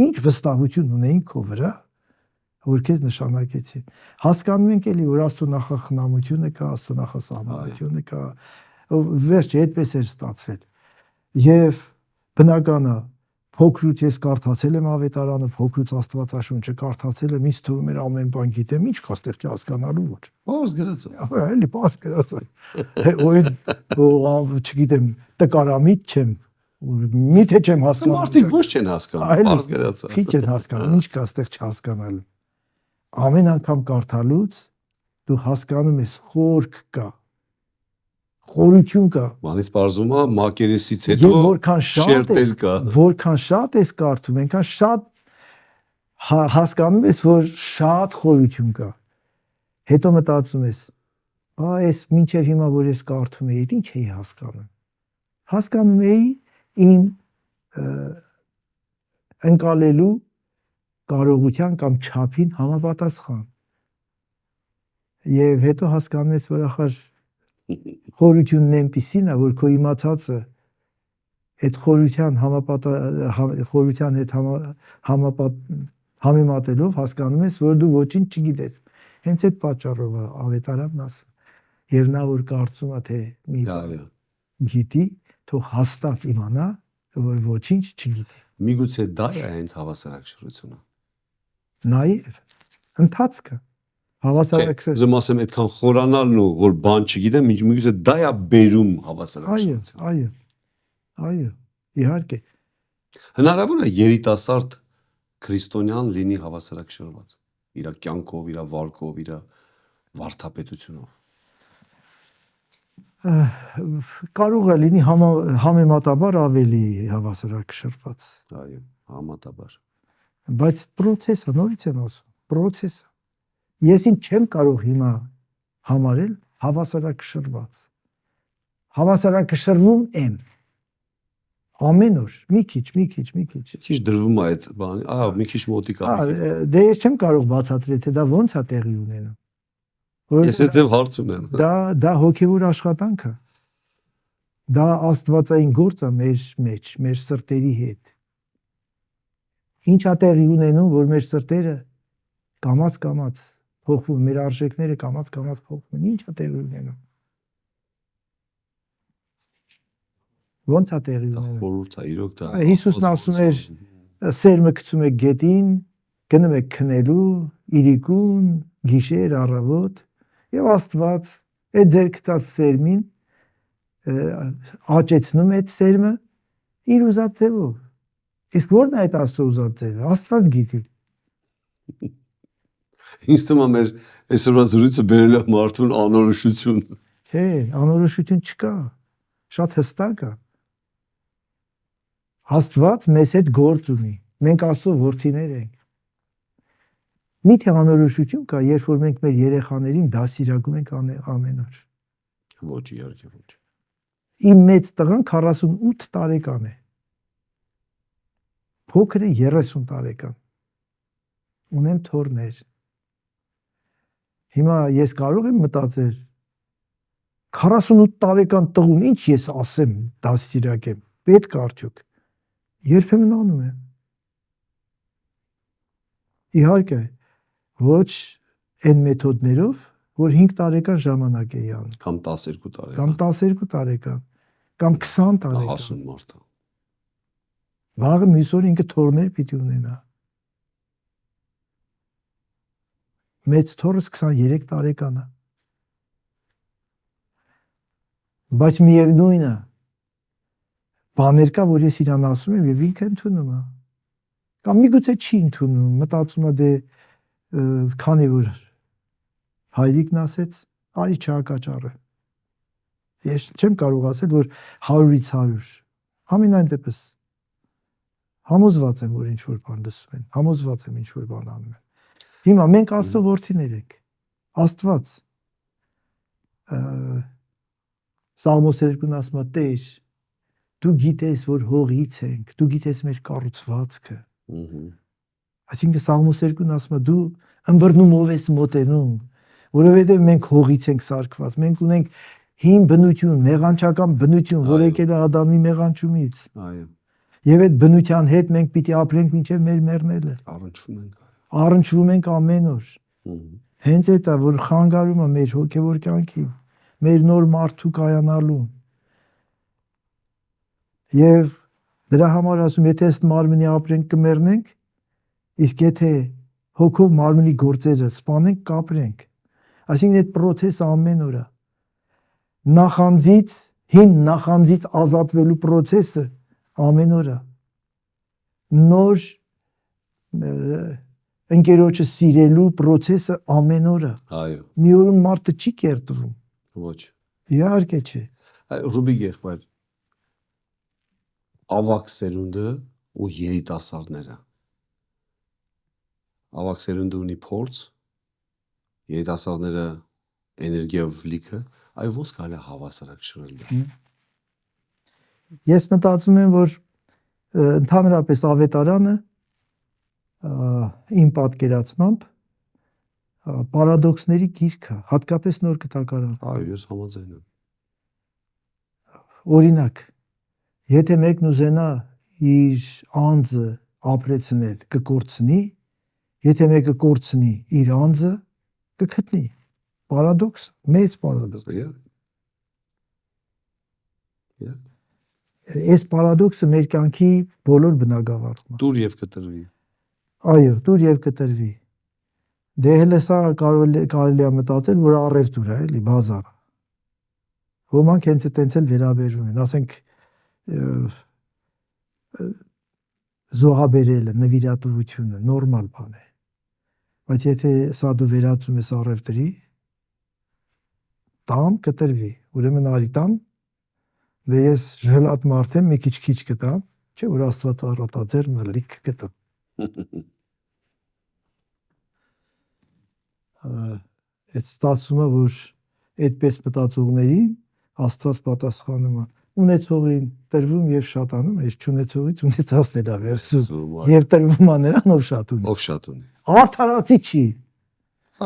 Ինչ վստահություն ունեին քո վրա, որ քեզ նշանակեցին։ Հասկանում ենք էլի, որ Աստծո նախախնամությունը կա, Աստծո նախասահմանությունը կա։ Վերջը այդպես էր ստացվել։ Եվ բնական է, փոքրուց ես կարդացել եմ ավետարանը, փոքրուց Աստվածաշունչը կարդացել եմ, ինձ թվում էր ամեն բան գիտեմ, ինչ կա ստեղ չհասկանալու ոչ։ Պարզ գրած է։ Էլի պարզ գրած է։ Չգիտեմ, տկարամիտ չեմ, միթե չեմ հասկանում։ Մարդիկ ոչ չեն հասկանում, պարզ գրած է։ Քիչ են հասկանում, ինչ կա ստեղ չհասկանալու։ Ամեն անգամ կարդալուց դու հասկանում ես խորք կա, խորություն կա։ Մանից պարզում է մակերեսից հետո շերտել կա։ Որքան շատ ես կարդում, այնքան շատ հասկանում ես, որ շատ խորություն կա։ Հետո մտածում ես, այս մինչև հիմա որ ես կարդում էի, ինչ էի հասկանում։ Հասկանում էի իմ ընկալելու կարողության կամ չափին համապատասխան։ Եվ հետո հասկանում ես, որ ախր խորությունն այնպիսին է, որ քո իմացածը այդ խորության հետ համեմատելով հասկանում ես, որ դու ոչինչ չգիտես։ Հենց այդ պատճառով է ավետարանն ասում։ Եվ նա որ կարծում է, թե մի գիտի, թող հաստատ իմանա, որ ոչինչ չգիտի։ Միգուցե դա է հենց հավասարակշռությունը։ Նաև ընթացքը հավասարակշռ։ Ուզում ասեմ այդքան խորանալն ու որ բան չգիտեմ, միգուցե դա է բերում հավասարակշռություն։ Այո, իհարկե։ Հնարավոր է երիտասարդ քրիստոնյան լինի հավասարակշռված իր կյանքով, իր վարքով, իր վարդապետությունով։ Կարող է լինի համեմատաբար ավելի հավասարակշռված։ Այո, համատաբար։ Բայց process-ը, նորից եմ ասում, process-ը։ Ես ինձ չեմ կարող հիմա համարել հավասարակշռված։ Հավասարակշռվում եմ։ ամեն օր մի քիչ Քիչ դրվում է այդ բանի, մի քիչ մոտիկ է։ դե ես չեմ կարող բացատրել թե դա ոնց է տեղի ունենում, Ես այդ ձև հարց ունեմ։ դա հոգևոր աշխատանք է, դա աստվածային գործ է մեր մեջ, մեր սրտերի հետ։ Ինչ է տեղի ունենում, որ մեր սրտերը կամաց փոխվում, մեր արժեքները կամաց փոխվում, ինչ է տեղի ունենում։ Ոնց է տեղի ունենում։ Խորհուրդ է, իրոք դա։ Հիսուսն ասում էր, սերմը գցում եք գետին, գնում եք քնելու, իրիկուն, գիշեր, առավոտ, եւ Աստված այդ ձեր գցած սերմին աճեցնում է այդ սերմը իր ուզած ձևով։ Իսկ ո՞րն է այդ Աստծո ուզած ձևը։ Աստված գիտի։ Ինձ թվում է մեր այսօրվա զրույցը բերել է մարդուն անորոշություն։ Չէ, անորոշություն չկա։ Շատ հստակ է։ Աստված մեզ հետ գործ ունի։ Մենք Աստծո որդիներ ենք։ Միթե անորոշություն կա, երբ որ մենք մեր երեխաներին դասիրակում ենք ամեն օր։ Ոչ, իհարկե ոչ։ Իմ մեծ տղան 48 տարեկան է։ Փոքրը 30 տարեկան։ Ունեմ թոռներ։ Հիմա ես կարող եմ մտածել 48 տարեկան տղուն ինչ ես ասեմ, դաստիարակեմ, պետք է արդյոք։ Երբեմն անում եմ։ Իհարկե, ոչ այն մեթոդներով, որ 5 տարեկան ժամանակ էի անում։ Կամ 12 տարեկան։ Կամ 12 տարեկան, կամ 20 տարեկան։ Հասուն մարդ է։ Վաղը մյուս օր ինքը թոռներ պիտի ունենա։ Մեծ թոռս 23 տարեկան է։ Բայց միևնույն է, բաներ կա, որ ես իրան ասում եմ եւ ինքը ընդունում է։ Կամ միգուցե չի ընդունում, մտածում է դե քանի որ հայրիկն ասեց, արի չհակաճառը։ Ես չեմ կարող ասել, որ 100-ից 100։ Ամենայն դեպս համոզված եմ, որ ինչ որ բան լսում են, համոզված եմ, ինչ որ բան անում են։ Հիմա մենք Աստծո որդիներ ենք։ Աստված Սաղմոս 2-ն ասում է. Տեր, դու գիտես, որ հողից ենք, դու գիտես մեր կառուցվածքը։ Այսինքն Սաղմոս 2-ն ասում է դու ըմբռնումով ես մոտենում, որովհետև մենք հողից ենք սարքված, մենք ունենք հին բնություն, մեղանչական բնություն, որ եկել է Ադամի մեղանչումից։ Այո։ Եվ այդ բնության հետ մենք պիտի ապրենք մինչև մեր մեռնելը։ Առնչվում ենք ամեն օր։ Հենց այդ է, որ խանգարում է մեր հոգևոր կյանքին, մեր նոր մարդու կայանալուն։ Եվ դրա համար ասում, եթե ըստ մարմնի ապրենք կմեռնենք, իսկ եթե հոգով մարմնի գործերը սպանենք կապրենք։ Այսինքն այդ process-ը ամեն օր է։ Նախանձից, հին նախանձից ազատվելու process-ը ամեն օր է։ Նոր ընկերոջը սիրելու process-ը ամեն օր է։ Այո։ Մի օրում մարդը չի կերտվում։ Ոչ։ Իհարկե չէ։ Ռուբիկ եղբայր, ավակ սերունդը ու երիտասարդները։ Ավակ սերունդը ունի փորձ, երիտասարդները էներգիայով լիքը, այո ոնց կարելի է հավասարակշռել։ Ես մտածում եմ, որ ընդհանրապես ավետարանը իմ պատկերացմամբ պարադոքսների գիրք է, հատկապես նոր կտակարան։ Այո, ես համաձայն եմ։ Օրինակ, եթե մեկն ուզենա իր անձը ապրեցնել, կկորցնի, եթե մեկը կորցնի իր անձը, կգտնի։ Պարադոքս, մեծ պարադոքս։ Այս պարադոքսը մեր կյանքի բոլոր բնագավառում է։ Դուր եւ կտրվի։ Այո, դուր եւ կտրվի։ Դե հենց սա կարելի է մտածել, որ առևտուր է, էլի, բազար։ Ոմանք հենց այդտենց էլ վերաբերվում են, ասենք զոհաբերելը, նվիրատվությունը նորմալ բան է։ Բայց եթե սա դու վերածում ես առևտրի, տամ կտրվի, ուրեմն արի տամ, դե ես ժլատ մարդ եմ, մի քիչ կտամ, չէ՞ որ Աստված առատաձեռ մրլիկ կտամ։ Այդ ստացումը, որ այդպես մտածողներին Աստված պատասխանում է, ունեցողին տրվում եւ շատանում, այս չունեցողից ունեցածն է վերցում եւ տրվում է նրան, ով շատ ունի։ Ով շատ ունի։ Արդարացի չի։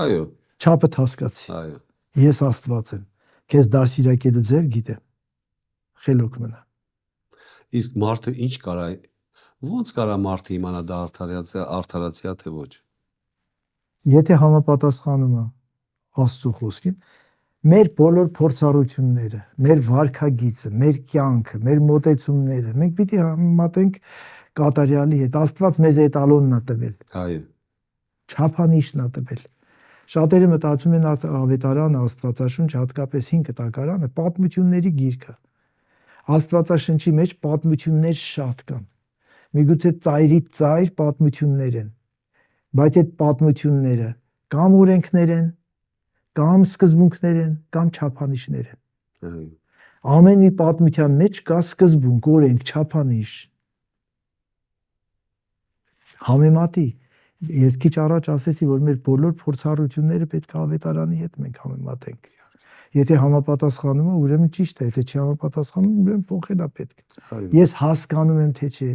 Այո, Չափը հասկացի։ այո։ Ես Աստված եմ։ Քեզ դասիրակելու ձև գիտեմ։ Խելոք մնա։ Իսկ մարդը ինչ կարա, ո՞նց կարա մարդը իմանա դա արդարացի է թե ոչ։ Եթե համապատասխանում է Աստծո խոսքին, մեր բոլոր փորձառությունները, մեր վարքագիծը, մեր կյանքը, մեր մոտեցումները, մենք պիտի համատենք կատարյալի հետ։ Աստված մեզ այդ ալոնն է տվել։ Այո։ Չափանիշն է տվել։ Շատերը մտածում են ավետարանը, Աստվածաշունչ, հատկապես 5 տակարանը պատմությունների գիրք է։ Աստվածաշնչի մեջ պատմություններ շատ կան։ Միգուցե ծայրից ծայր պատմություններ են, բայց այդ պատմությունները կամ օրենքներ են, կամ սկզբունքներ են, կամ չափանիշներ են։ Այո։ Ամեն մի պատմության մեջ կա սկզբունք, օրենք, չափանիշ։ Համեմատի։ Ես քիչ առաջ ասեցի, որ մեր բոլոր փորձառությունները պետք է ավետարանի հետ մենք համեմատենք։ Եթե համապատասխանում է, ուրեմն ճիշտ է, եթե չի համապատասխանում, ուրեմն փոխել է պետք։ Ես հասկանում եմ, թե չէ։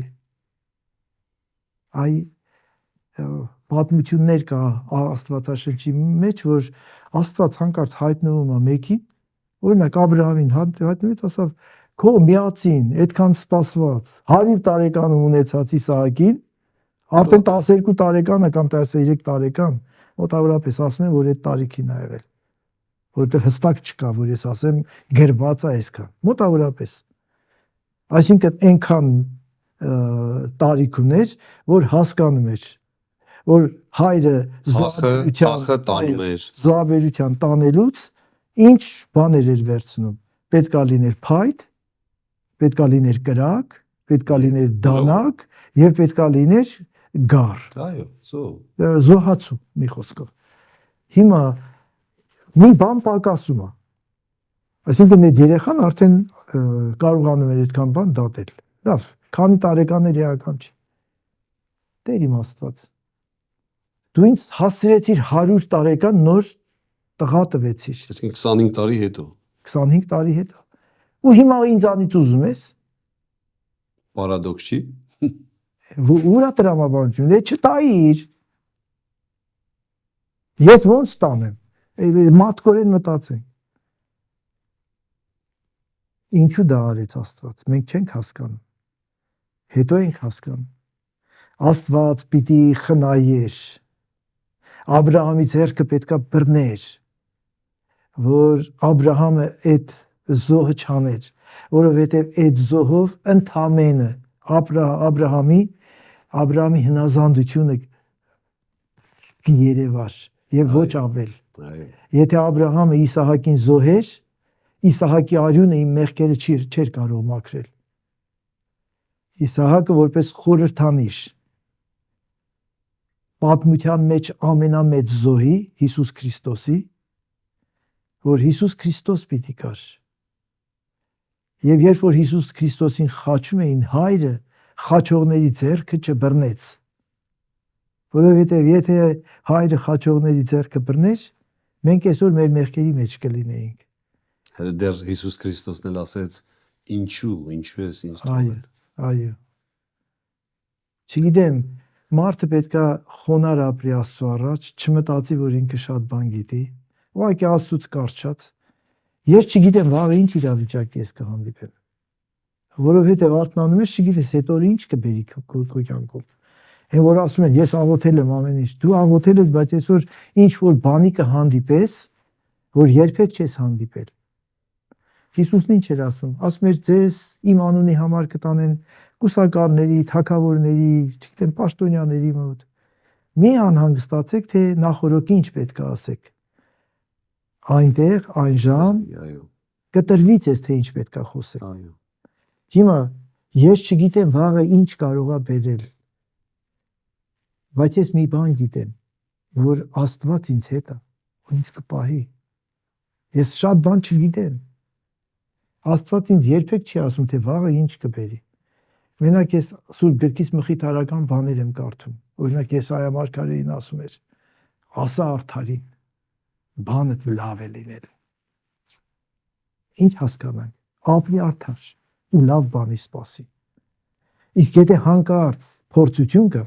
Այ պատմություններ կա Աստվածաշնչի մեջ, որ Աստված հանկարծ հայտնվում է մեկին, օրինակ Աբրահամին հայտնվեց, ասավ, քո միածին, այդքան սպասված, 100 տարեկանում ունեցած Իսահակին, արդեն 12 տարեկան է կամ 13 տարեկան, մոտավորապես ասում են, որ այդ տարիքին է եղել, որովհետև հստակ չկա, որ ես ասեմ գրված է այսքան, մոտավորապես։ Այսինքն այնքան տարիք ուներ, որ հասկանում էր, որ հայրը ծախը տանում էր, զոհաբերության տանելուց ինչ բաներ էր վերցնում։ Պետք է լիներ փայտ, պետք է լիներ կրակ, պետք է լիներ դանակ եւ պետք է լիներ գառ։ Այո, Զոհացու մի խոսքով։ Հիմա մի բան պակասում է։ Այսինքն այդ երեխան արդեն կարողանում էր այդքան բան դատել։ Լավ, քանի տարեկան էր էական չի։ Տեր իմ Աստված։ Դու ինձ հասցրեցիր 100 տարեկան նոր տղա տվեցիր։ Այսինքն 25 տարի հետո։ 25 տարի հետո։ Ու հիմա ինձանից ուզում ես։ Պարադոքս չի։ Ուրա տրամաբանությունը, չտայիր։ Ես ոնց տանեմ։ Մատկորեն մտածենք։ Ինչու դա արեց Աստված։ Մենք չենք հասկանում։ Հետո ենք հասկանում։ Աստված պիտի խնայեր։ Աբրահամի ձեռքը պետքա բռներ, որ Աբրահամը այդ զոհը չաներ, որովհետև այդ զոհով ընդամենը Աբրահամի հնազանդությունը կերևար եւ ոչ ավել։ Եթե Աբրահամը Իսահակին զոհեր, Իսահակի արյունը իմ մեղքերը չէր կարող մաքրել։ Իսահակը որպես խորհրդանիշ պատմության մեջ ամենամեծ զոհի Հիսուս Քրիստոսի, որ Հիսուս Քրիստոս պիտի կար։ Եվ երբ որ Հիսուս Քրիստոսին խաչում էին, հայրը խաչողների ձեռքը չբռնեց։ Որովհետև եթե հայրը խաչողների ձեռքը բռներ, մենք այսօր մեր մեղքերի մեջ կլինեինք։ Հələ դեռ Հիսուս Քրիստոսն էլ ասեց. ինչու ես ինձ թողել։ Այո։ Չգիտեմ, մարդը պետքա խոնար ապրի Աստծո առաջ, չմտածի, որ ինքը շատ բան գիտի, ուղղակի Աստծուց կարճած։ Ես չգիտեմ վաղը ինչ իրավիճակի ես կհանդիպեմ։ Որովհետև արթնանում ես, չգիտես հետո ինչ կբերի քո կյանքում։ Այն որ ասում են, ես աղոթել եմ ամեն ինչ, դու աղոթել ես, բայց այսօր ինչ որ բանի կհանդիպես, որ երբեք չես հանդիպել։ Հիսուսն ինչ էր ասում։ Ասում էր, ձեզ իմ անունի համար կտանեն կուսակալների, թագավորների, չգիտեմ, պաշտոնյաների մոտ։ Մի անհանգստացեք, թե նախորոք ինչ պետք է ասեք։ Այնտեղ, այն ժամ կտրվի ձեզ, թե ինչ պետք է խոսեք։ Հիմա ես չգիտեմ վաղը ինչ կարող է բերել։ Բայց ես մի բան գիտեմ, որ Աստված ինձ հետ է, ու ինձ կպահի։ Ես շատ բան չգիտեմ։ Աստված ինձ երբեք չի ասում, թե վաղը ինչ կբերի։ Մենակ ես Սուրբ գրքից մխիթարական բաներ եմ կարդում։ Օրինակ Եսայիա մարգարեին ասում էր. ասա արդարին, բանը լավ է լինել։ Ինչ հասկանանք։ Ապրի արդար։ ու լավ բանի սպասի։ Իսկ եթե հանկարծ փորձություն կա,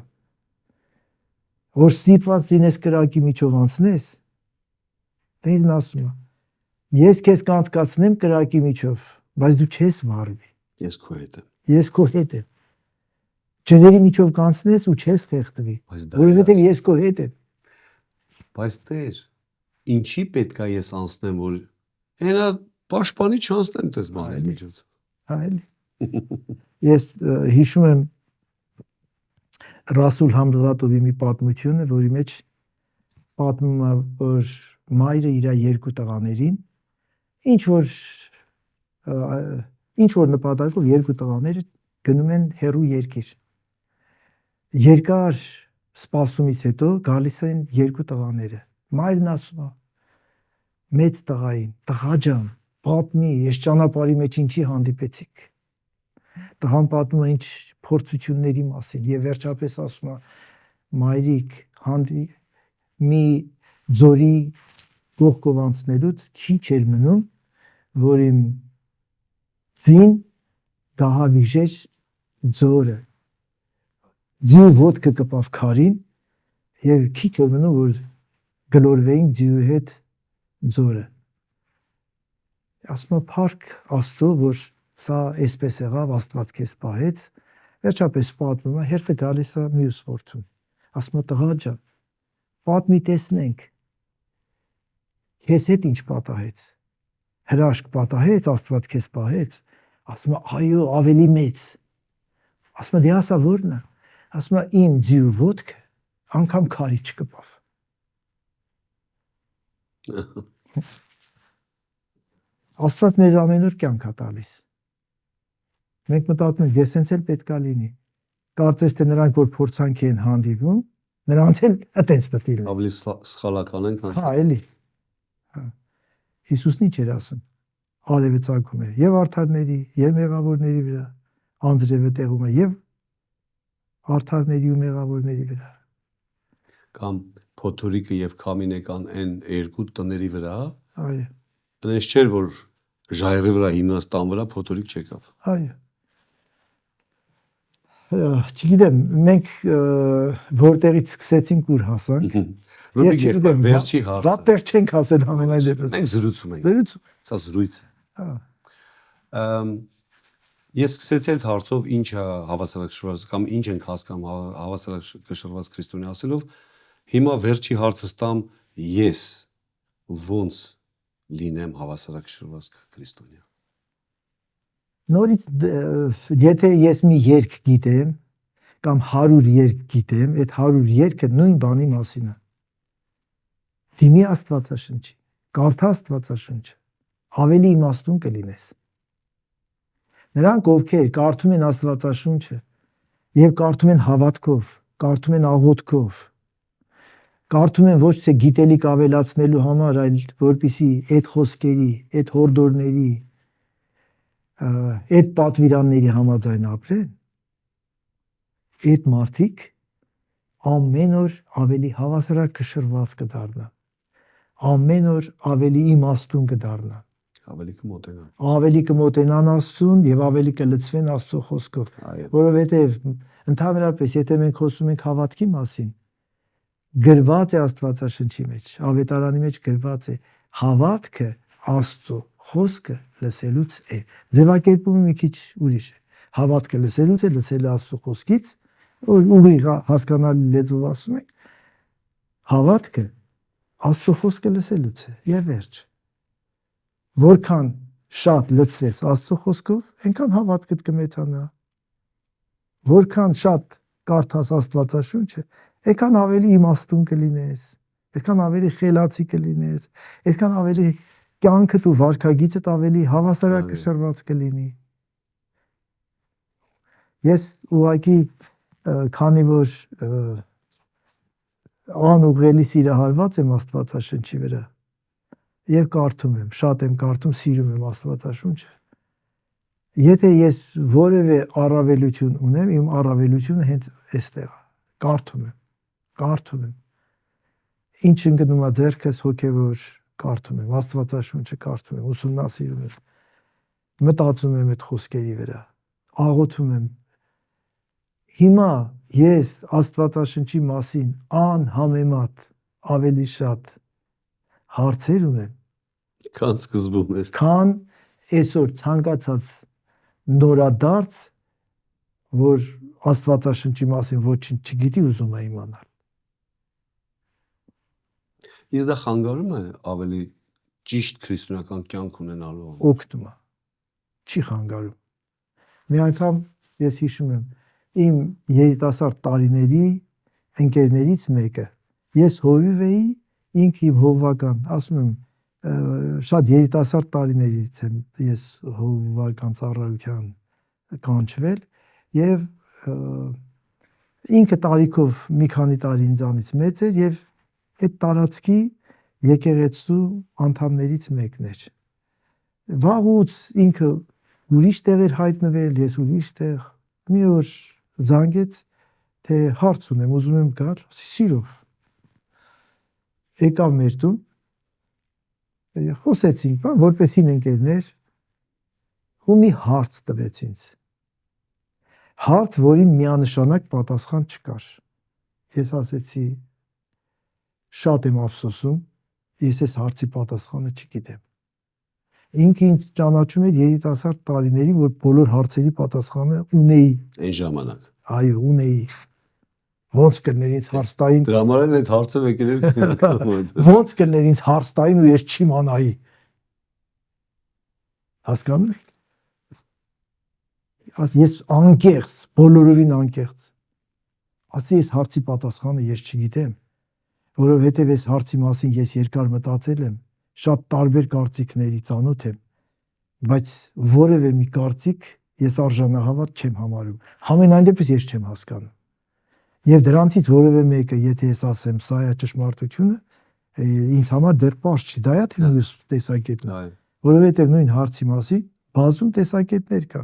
որ ստիպված լինես կրակի միջով անցնես, Տերն ասում է, ես քեզ կանցկացնեմ կրակի միջով, բայց դու չես վառվի։ Ես քո հետ եմ։ Ես քո հետ եմ։ Ջրերի միջով կանցնես ու չես խեղդվի, որովհետև ես քո հետ եմ։ Բայց Տեր, ինչի պետք է ես անցնեմ, որ հենա պաշտպանի չանցնեմ դες բանի միջոց։ Այլ ես հիշում եմ Ռասուլ Համզատովի մի պատմությունը, որի մեջ պատմում է, որ մայրը իր երկու տղաներին ինչ որ նպատակով երկու տղաները գնում են հեռու երկիր։ Երկար սպասումից հետո գալիս են երկու տղաները։ Մայրն ասում է մեծ տղային, տղա ջան, պատմի, ես ճանապարհի մեջ ինչի հանդիպեցիք։ Տղան պատմում է ինչ փորձությունների մասին եւ վերջապես ասում է մայրիկ մի ձորի կողքով անցնելուց քիչ էր մնում, որ իմ ձին դահավիժեր ձորը։ Ձիու ոտքը կպավ քարին եւ քիչ էր մնում, որ գլորվեին ձիու հետ ձորը։ Ասում է փառք Աստծո, որ սա այսպես եղավ, Աստված քեզ պահեց։ Վերջապես պատմում է, հերթը գալիս է մյուս որդուն։ Ասում է տղա ջան, պատմի տեսնենք։ Քեզ հետ ինչ պատահեց։ Հրաշք պատահեց, Աստված քեզ պահեց։ Ասում է այո, ավելի մեծ։ Ասում է դե ասա ո՞րն է։ Ասում է իմ ձիու ոտքը անգամ քարի չկպավ։ Աստված մեզ ամեն օր կյանք է տալիս։ Մենք մտածում ենք, ես sense էլ պետքա լինի։ Կարծես թե նրանք որ փորձանքի են հանդիպում, նրանց էլ այտենց պետք է լինի։ Ավելի սխալական են, քան հա, էլի։ Հա։ Հիսուսն ինչ էր ասում։ Արևը ցանկում է եւ արդարների, եւ մեղավորների վրա, անձրևը տեղում է եւ արդարների ու մեղավորների վրա։ Կամ փոթորիկը եւ քամին եկան այն երկու տների վրա։ Այո։ Այնպես չէր որ ժայռի վրա հիմնած տան վրա փոթորիկ չեկավ։ Այո։ Չգիտեմ, մենք որտեղից սկսեցինք ուր հասանք։ Ես չգիտեմ, վերջի հարցը։ Դա տեղ չենք ասել ամենայն դեպս։ Մենք զրուցում ենք։ Զրուցում։ Սա զրույց է։ Հա։ Ես սկսեցի այդ հարցով ինչը հավասարակշռված կամ ինչ ենք հասկանում հավասարակշռված քրիստոնյա ասելով, հիմա վերջի հարցը ստամ ես ոնց լինեմ հավասարակշռված քրիստոնյա։ Նորից եթե ես մի երգ գիտեմ կամ 100 երգ գիտեմ, այդ 100 երգը նույն բանի մասին է։ Դիմի Աստվածաշնչի, կարդա Աստվածաշունչը, ավելի իմաստուն կլինես։ Նրանք ովքեր կարդում են Աստվածաշունչը եւ կարդում են հավատքով, կարդում են աղոթքով, կարդում են ոչ թե գիտելիք ավելացնելու համար, այլ որպիսի այդ խոսքերի, այդ հորդորների, այդ պատվիրանների համաձայն ապրեն, այդ մարդիկ ամեն օր ավելի հավասարակշռված կդառնան, ամեն օր ավելի իմաստուն կդառնան, ավելի կմոտենան Աստծուն եւ ավելի կլծվեն Աստծո խոսքով, որովհետեւ ընդհանրապես եթե մենք խոսում ենք հավատքի մասին, գրված է Աստվածաշնչի մեջ, ավետարանի մեջ գրված է հավատքը Աստծո խոսքը լսելուց է։ Ձևակերպումը մի քիչ ուրիշ է։ Հավատքը լսելուց է, լսելը Աստծո խոսքից, ուղիղ հասկանալի լեզվով ասում ենք, հավատքը Աստծո խոսքը լսելուց է եւ վերջ։ Որքան շատ լցվես Աստծո խոսքով, այնքան հավատքդ կմեծանա։ Որքան շատ կարդաս Աստվածաշունչը, այնքան ավելի իմաստուն կլինես, այնքան ավելի խելացի կլինես, այնքան ավելի կյանքդ ու վարքագիծդ ավելի հավասարակշռված կլինի։ Ես ուղղակի քանի որ անուղղելի սիրահարված եմ Աստվածաշնչի վրա եւ կարդում եմ, շատ եմ կարդում, սիրում եմ Աստվածաշունչը։ Եթե ես որևէ առավելություն ունեմ, իմ առավելությունը հենց այստեղ է։ Կարդում եմ։ Ինչ ընկնում է ձեռքս հոգեվոր կարդում եմ, Աստվածաշունչը կարդում եմ, ուսումնասիրում եմ։ մտածում եմ այդ խոսքերի վրա, աղոթում եմ։ Հիմա ես Աստվածաշնչի մասին անհամեմատ ավելի շատ հարցեր ունեմ, քան սկզբում էր։ քան այսօր ցանկացած նորադարձ, որ Աստվածաշնչի մասին ոչինչ չգիտի, ուզում է իմանալ։ Իսկ դա խանգարում է ավելի ճիշտ քրիստոնեական կյանք ունենալու։ Օգնում է, չի խանգարում։ Մի անգամ ես հիշում եմ իմ երիտասարդ տարիների ընկերներից մեկը, ես հովիվ էի, ինքը իմ հովվական, ասում եմ, շատ երիտասարդ տարիներից եմ ես հովվական ծառայության կանչվել եւ ինքը տարիքով մի քանի տարի ինձանից մեծ էր եւ այդ տարածքի եկեղեցու անդամներից մեկն էր։ Վաղուց ինքը ուրիշ տեղ էր հայտնվել, ես ուրիշ տեղ։ Մի օր զանգեց, թե հարց ունեմ, ուզում եմ գալ, սիրով։ Եկավ մեր տուն, խոսեցինք, որպես հին ընկերներ, ու մի հարց տվեց ինձ։ Հարց, որին միանշանակ պատասխան չկար։ Ես ասեցի, շատ եմ ափսոսում, ես այս հարցի պատասխանը չգիտեմ։ Ինքը ինձ ճանաչում էր երիտասարդ տարիների, որ բոլոր հարցերի պատասխանը ունեի։ Այն ժամանակ։ Այո, ունեի։ Ոնց կներ ինձ հարց տային։ Դրա համար էլ այդ հարցը եկել էր։ Ոնց կներ ինձ հարց տային ու ես չիմանայի։ Հասկանում եք։ Ես անկեղծ, բոլորովին անկեղծ։ Ասի այս հարցի պատասխանը ես չգիտեմ, որովհետև այս հարցի մասին ես երկար մտածել եմ, շատ տարբեր կարծիքների ծանոթ եմ, բայց որևէ մի կարծիք ես արժանահավատ չեմ համարում։ Համենայն դեպս ես չեմ հասկանում։ Եվ դրանցից որևէ մեկը, եթե ես ասեմ, սա է ճշմարտությունը, ինձ համար դեռ պարզ չի, դա է թե մյուս տեսակետն է, որովհետև նույն հարցի մասին բազում տեսակետներ կա։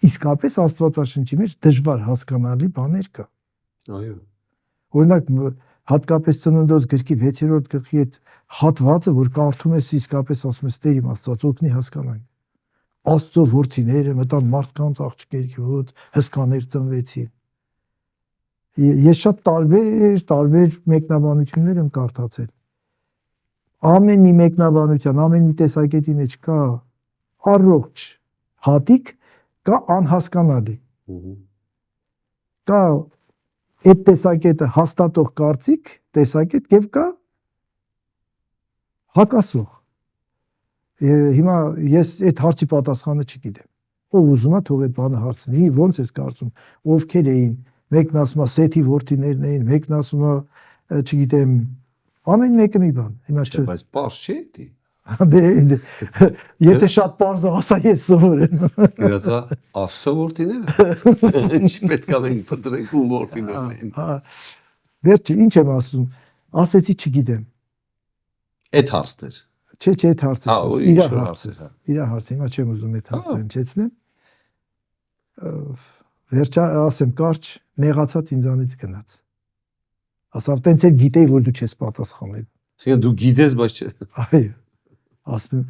Իսկապես Աստվածաշնչի մեջ դժվար հասկանալի բաներ կա։ Այո։ Օրինակ, հատկապես Ծննդոց գրքի 6-րդ գլխի այդ հատվածը, որ կարդում ես, իսկապես ասում ես Տեր իմ Աստված օգնի հասկանանք։ Աստծո որդիները մտան մարդկանց աղջիկների մոտ, հսկաներ ծնվեցին։ Ես շատ տարբեր մեկնաբանություններ եմ կարդացել։ Ամեն մի մեկնաբանության, ամեն մի տեսակետի մեջ կա առողջ հատիկ, կա անհասկանալի։ Կա այդ տեսակետը հաստատող կարծիք, տեսակետ եւ կա հակասող։ Հիմա ես այդ հարցի պատասխանը չգիտեմ։ Ով ուզում է թող այդ բանը հարցնի, ոնց ես կարծում, ովքեր էին, մեկն ասում է Սեթի որդիներն էին, մեկն ասում է, չգիտեմ, ամեն մեկը մի բան։ Հիմա չէ, բայց պարզ չէ դա։ Դե եթե շատ պարզ է, ասա ես սովոր եմ։ Գրածա Աստծո որդիները։ Ինչ պետք է մենք փնտրենք ու որդիներն են։ Հա։ Վերջը ինչ եմ ասում, ասեցի չգիտեմ։ Այդ հարցն էր։ Չէ, այդ հարցը։ Իր հարցը։ Իր հարցը, հիմա չեմ ուզում այդ հարցը հնչեցնեմ։ Վերջը ասեմ, կարճ նեղացած ինձանից գնաց։ Ասավ, տենց էլ գիտեի, որ դու չես պատասխանել։ Այսինքն դու գիտես, բայց չէ։ Այո։ Ասում եմ,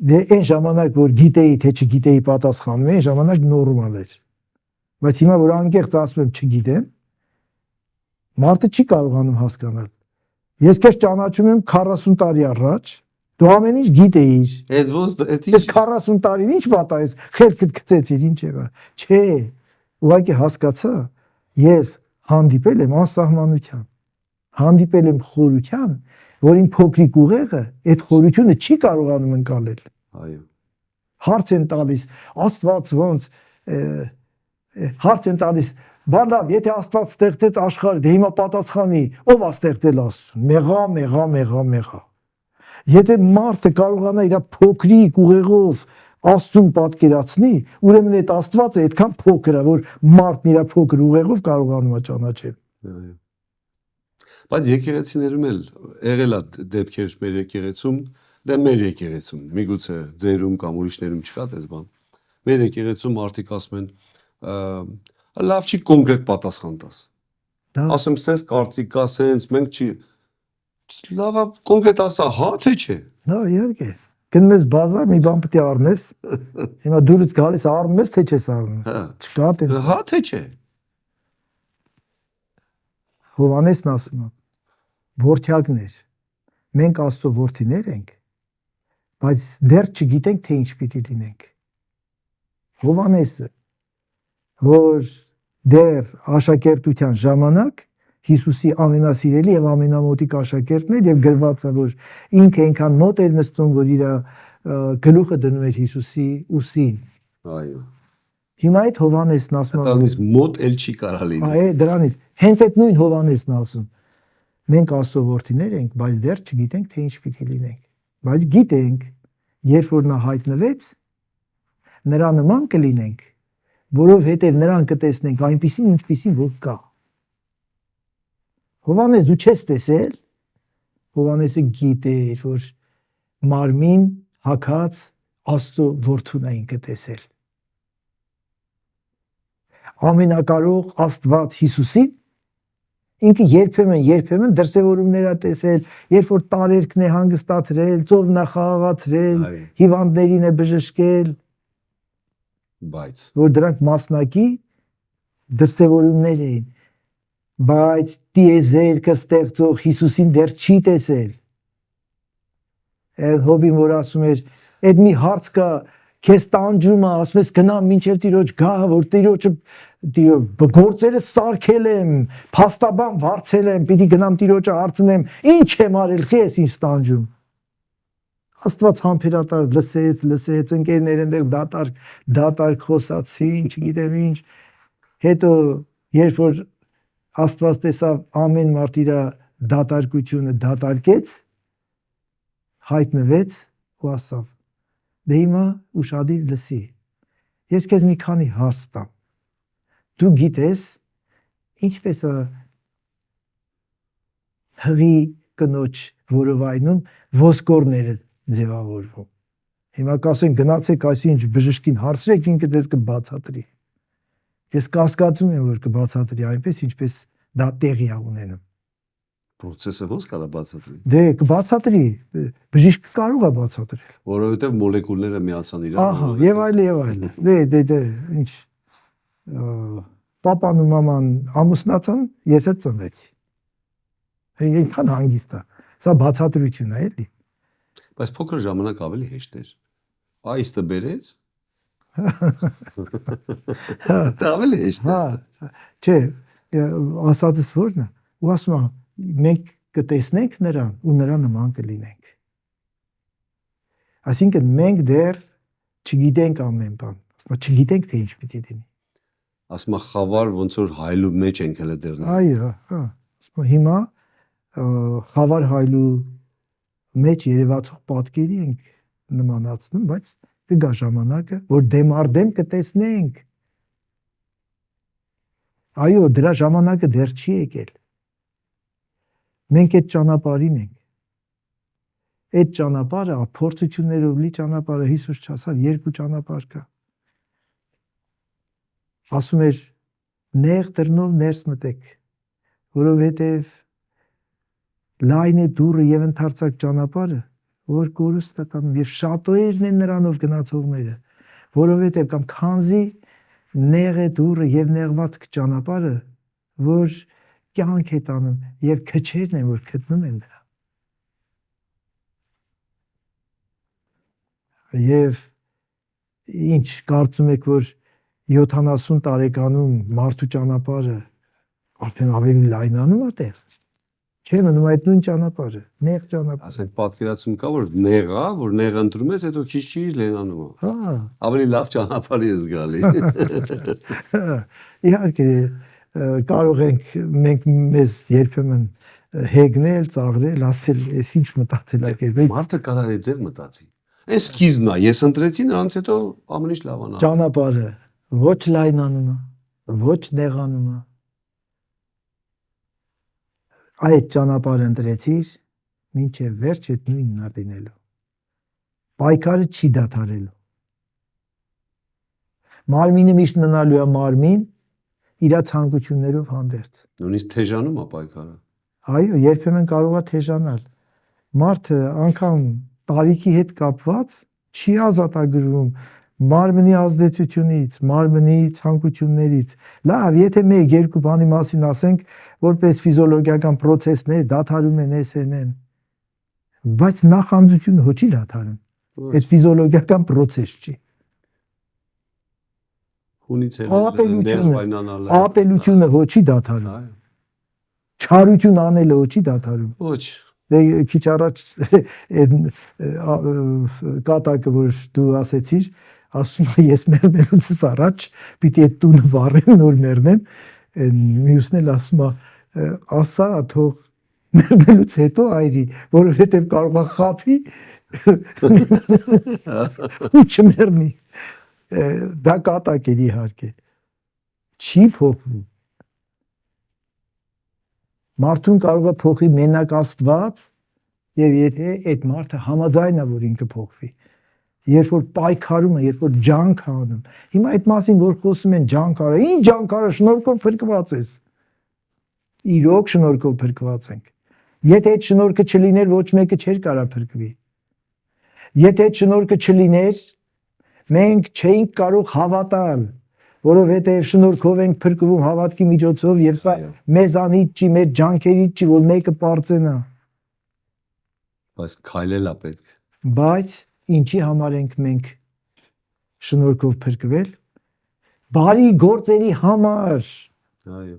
դե այն ժամանակ, որ գիտեի, թե չգիտեի պատասխանում, այն ժամանակ նորմալ էր։ Բայց հիմա որ անկեղծ ասում եմ չգիտեմ, մարդը չի կարողանում հասկանալ։ Ես քեզ ճանաչում եմ 40 տարի առաջ, դու ամեն ինչ գիտեիր։ Այդ ոնց դա Ես 40 տարին ինչ պատահեց, խելքդ գցեցիր, ինչ եղա։ Չէ, ուղղակի հասկացա, ես հանդիպել եմ անսահմանության, հանդիպել եմ խորության, որ իմ փոքրիկ ուղեղը այդ խորությունը չի կարողանում ընկալել։ Այո։ Հարց են տալիս, Աստված ոնց հարց են տալիս, բա լավ, եթե Աստված ստեղծեց աշխարհը, դե հիմա պատասխանի, ով է ստեղծել Աստծուն։ Մեղա։ Եթե մարդը կարողանա իր փոքրիկ ուղեղով Աստծուն պատկերացնի, ուրեմն այդ Աստվածը այդքան փոքր է, որ մարդն իր փոքր ուղեղով կարողանում է ճանաչել։ Այո։ Բայց եկեղեցիներում էլ եղել է դեպքեր մեր եկեղեցում, դե մեր եկեղեցում, միգուցե ձերում կամ ուրիշներում չկա դες բան։ Մեր եկեղեցում մարդիկ ասում են, լավ չի կոնկրետ պատասխան տաս։ Ասում սենց կարծիք կա, սենց մենք չի լավ կոնկրետ ասա, հա թե չէ։ Հա, իհարկե։ Գնում ես բազար, մի բան պետք է առնես։ Հիմա դուրս գալիս առնում ես, թե չես առնում։ Հա։ Չկա տես։ Հա թե չէ։ Հովհաննեսն ասում է. Որդյակներ, մենք Աստծո որդիներ ենք, բայց դեռ չգիտենք, թե ինչ պիտի լինենք։ Հովհաննեսը, որ դեռ աշակերտության ժամանակ Հիսուսի ամենասիրելի եւ ամենամոտիկ աշակերտն էր եւ գրված է, որ ինքը այնքան մոտ էր նստում, որ իր գլուխը դնում էր Հիսուսի ուսին։ Այո։ Հիմա այդ Հովհաննեսն ասում է, Դրանից մոտ էլ չի կարող լինել։ այ դրանից հենց այդ նույն Հովհաննեսն ասում։ Մենք Աստծո որդիներ ենք, բայց դեռ չգիտենք, թե ինչ պիտի լինենք։ Բայց գիտենք, երբ որ նա հայտնվեց, նրա նման կլինենք, որովհետև նրան կտեսնենք այնպիսին, ինչպիսին որ կա։ Հովհաննես դու չես տեսել, Հովհաննեսը գիտեր, որ մարմին հագած Աստծո որդուն է ինքը տեսել։ Ամենակարող Աստված Հիսուսին ինքը երբեմն դրսևորումներ է տեսել, երբ որ տարերքն է հանգստացրել, ծովն է խաղաղացրել, հիվանդներին է բժշկել, բայց որ դրանք մասնակի դրսևորումներ էին, բայց տիեզերքը ստեղծող Հիսուսին դեռ չի տեսել։ Այդ հոբին որ ասում էր, այդ մի հարց կա, քեզ տանջում է, ասում ես գնամ մինչև Տիրոջ գա, որ Տիրոջը գործերը սարքել եմ, փաստաբան վարձել եմ, պիտի գնամ Տիրոջը հարցնեմ, ինչ եմ արել, քեզ ինչ տանջում։ Աստված համբերատար լսեց, ընկերներ այնտեղ դատարկ խոսացին, չգիտեմ ինչ։ Հետո երբ որ Աստված տեսավ ամեն մարդ իր դատարկությունը դատարկեց, հայտնվեց ու ասավ. դե հիմա ուշադիր լսի, ես քեզ մի քանի հարց տամ, դու գիտես ինչպես է հղի կնոջ որովայնում ոսկորները ձևավորվում։ Հիմա կասեն գնացեք այսինչ բժշկին հարցրեք, ինքը ձեզ կբացատրի։ Ես կասկածում եմ, որ կբացատրի այնպես, ինչպես դա տեղի է ունենում։ Պրոցեսը ո՞նց կարա բացատրի։ Դե կբացատրի, բժիշկը կարող է բացատրել։ Որովհետև մոլեկուլները միացան իրար։ Ահա, եւ այլ։ Դե, ինչ Պապան ու մաման ամուսնացան, ես էլ ծնվեցի։ Այնքան հանգիստ է։ Սա բացատրություն է, էլի։ Բայց փոքր ժամանակ ավելի հեշտ էր։ Այստը բերեց։ Դա ավելի հեշտ է։ Չէ, ասածս ո՞րն է։ Ու ասում եմ, մենք կտեսնենք նրան ու նրա նման կլինենք։ Այսինքն մենք դեռ չգիտենք ամեն բան, չգիտենք թե ինչ պիտի լինի։ Ասում խավար ոնց որ հայլու մեջ ենք հələ դեռ։ Այո, հա։ Ասում հիմա խավար հայլու մեջ երևացող պատկերի ենք նմանացնում, բայց կգա ժամանակը, որ դեմ առ դեմ կտեսնենք։ Այո, դրա ժամանակը դեռ չի եկել։ Մենք այդ ճանապարհին ենք։ Այդ ճանապարհը փորձություններով լի ճանապարհը Հիսուս չասավ, երկու ճանապարհ կա։ Ասում էր նեղ դռնով ներս մտեք, որովհետև լայն է դուռը եւ ընդարձակ ճանապարհը, որ կորուստ է կանում եւ շատերն են նրանով գնացողները, որովհետև կամ քանզի նեղ է դուռը եւ նեղված ճանապարհը, որ կյանք է տանում եւ քչերն են որ գտնում են դրա։ Եվ ինչ կարծում եք որ 70 տարեկանում մարդու ճանապարհը արդեն ավելի լայնանում է տեղ։ Չէ, մնում այդ նույն ճանապարհը, նեղ ճանապարհ։ Ասենք պատկերացում կա որ նեղ է, որ նեղ ընտրում ես, հետո քիչ լենանում է։ Հա։ Ավելի լավ ճանապարհ ես գալի։ Իհարկե կարող ենք մենք մեզ երբեմն հեգնել, ծաղրել, ասել, ես ինչ մտածել եք։ Մարդը կարող է ձեր մտածի։ Այս սկիզբն է, ես ընտրեցի, նրանց հետո ամեն ինչ լավանա։ Ճանապարհը ոչ լայնանում է, ոչ նեղանում է։ Այդ ճանապարհը ընտրեցիր, մինչև վերջ այդ նույնն է լինելու։ Պայքարը չի դադարելու։ Մարմինը միշտ մնալու է մարմին, իր ցանկություններով հանդերձ։ Նույնիսկ թեժանում է պայքարը։ Այո, երբեմն կարող է թեժանալ։ Մարդը անգամ տարիքի հետ կապված չի ազատագրվում մարմնի ազդեցությունից, մարմնի ցանկություններից։ Լավ, եթե մեկ երկու բանի մասին ասենք, որպես ֆիզիոլոգիական process-ներ դադարում են SNN, բայց նախանձությունը հո չի դադարում։ Այդ ֆիզիոլոգիական process չի։ Հունից էլ ատելությունը հո չի դադարում։ Չարություն անելը հո չի դադարում։ Ոչ։ Դե քիչ առաջ այդ կատակը, որ դու ասեցիր, ասում է ես մեռնելուց առաջ պիտի այդ տունը վառեմ, նոր մեռնեմ, մյուսն էլ ասում է ասա թող մեռնելուց հետո այրի, որովհետև կարող է խափի ու չմեռնի։ Դա կատակ էր իհարկե։ Չի փոխվում։ Մարդուն կարող է փոխի մենակ Աստված, եւ եթե այդ մարդը համաձայն է, որ ինքը փոխվի, երբ որ պայքարում է, երբ որ ջանք անում։ Հիմա այդ մասին որ խոսում են ջանք արա, ինչ ջանք արա, շնորհքով փրկված ես։ Իրոք շնորհքով փրկված ենք։ Եթե այդ շնորհքը չլիներ, ոչ մեկը չէր կարա փրկվի։ Եթե այդ շնորհքը չլիներ, մենք չէինք կարող հավատալ, որովհետև շնորհքով ենք փրկվում հավատքի միջոցով եւ սա մեզանից չի, մեր ջանքերից չի, որ մեկը պարծենա։ Բայց քայլելա պետք։ Բայց ինչի համար ենք մենք շնորհքով փրկվել։ Բարի գործերի համար։ Այո։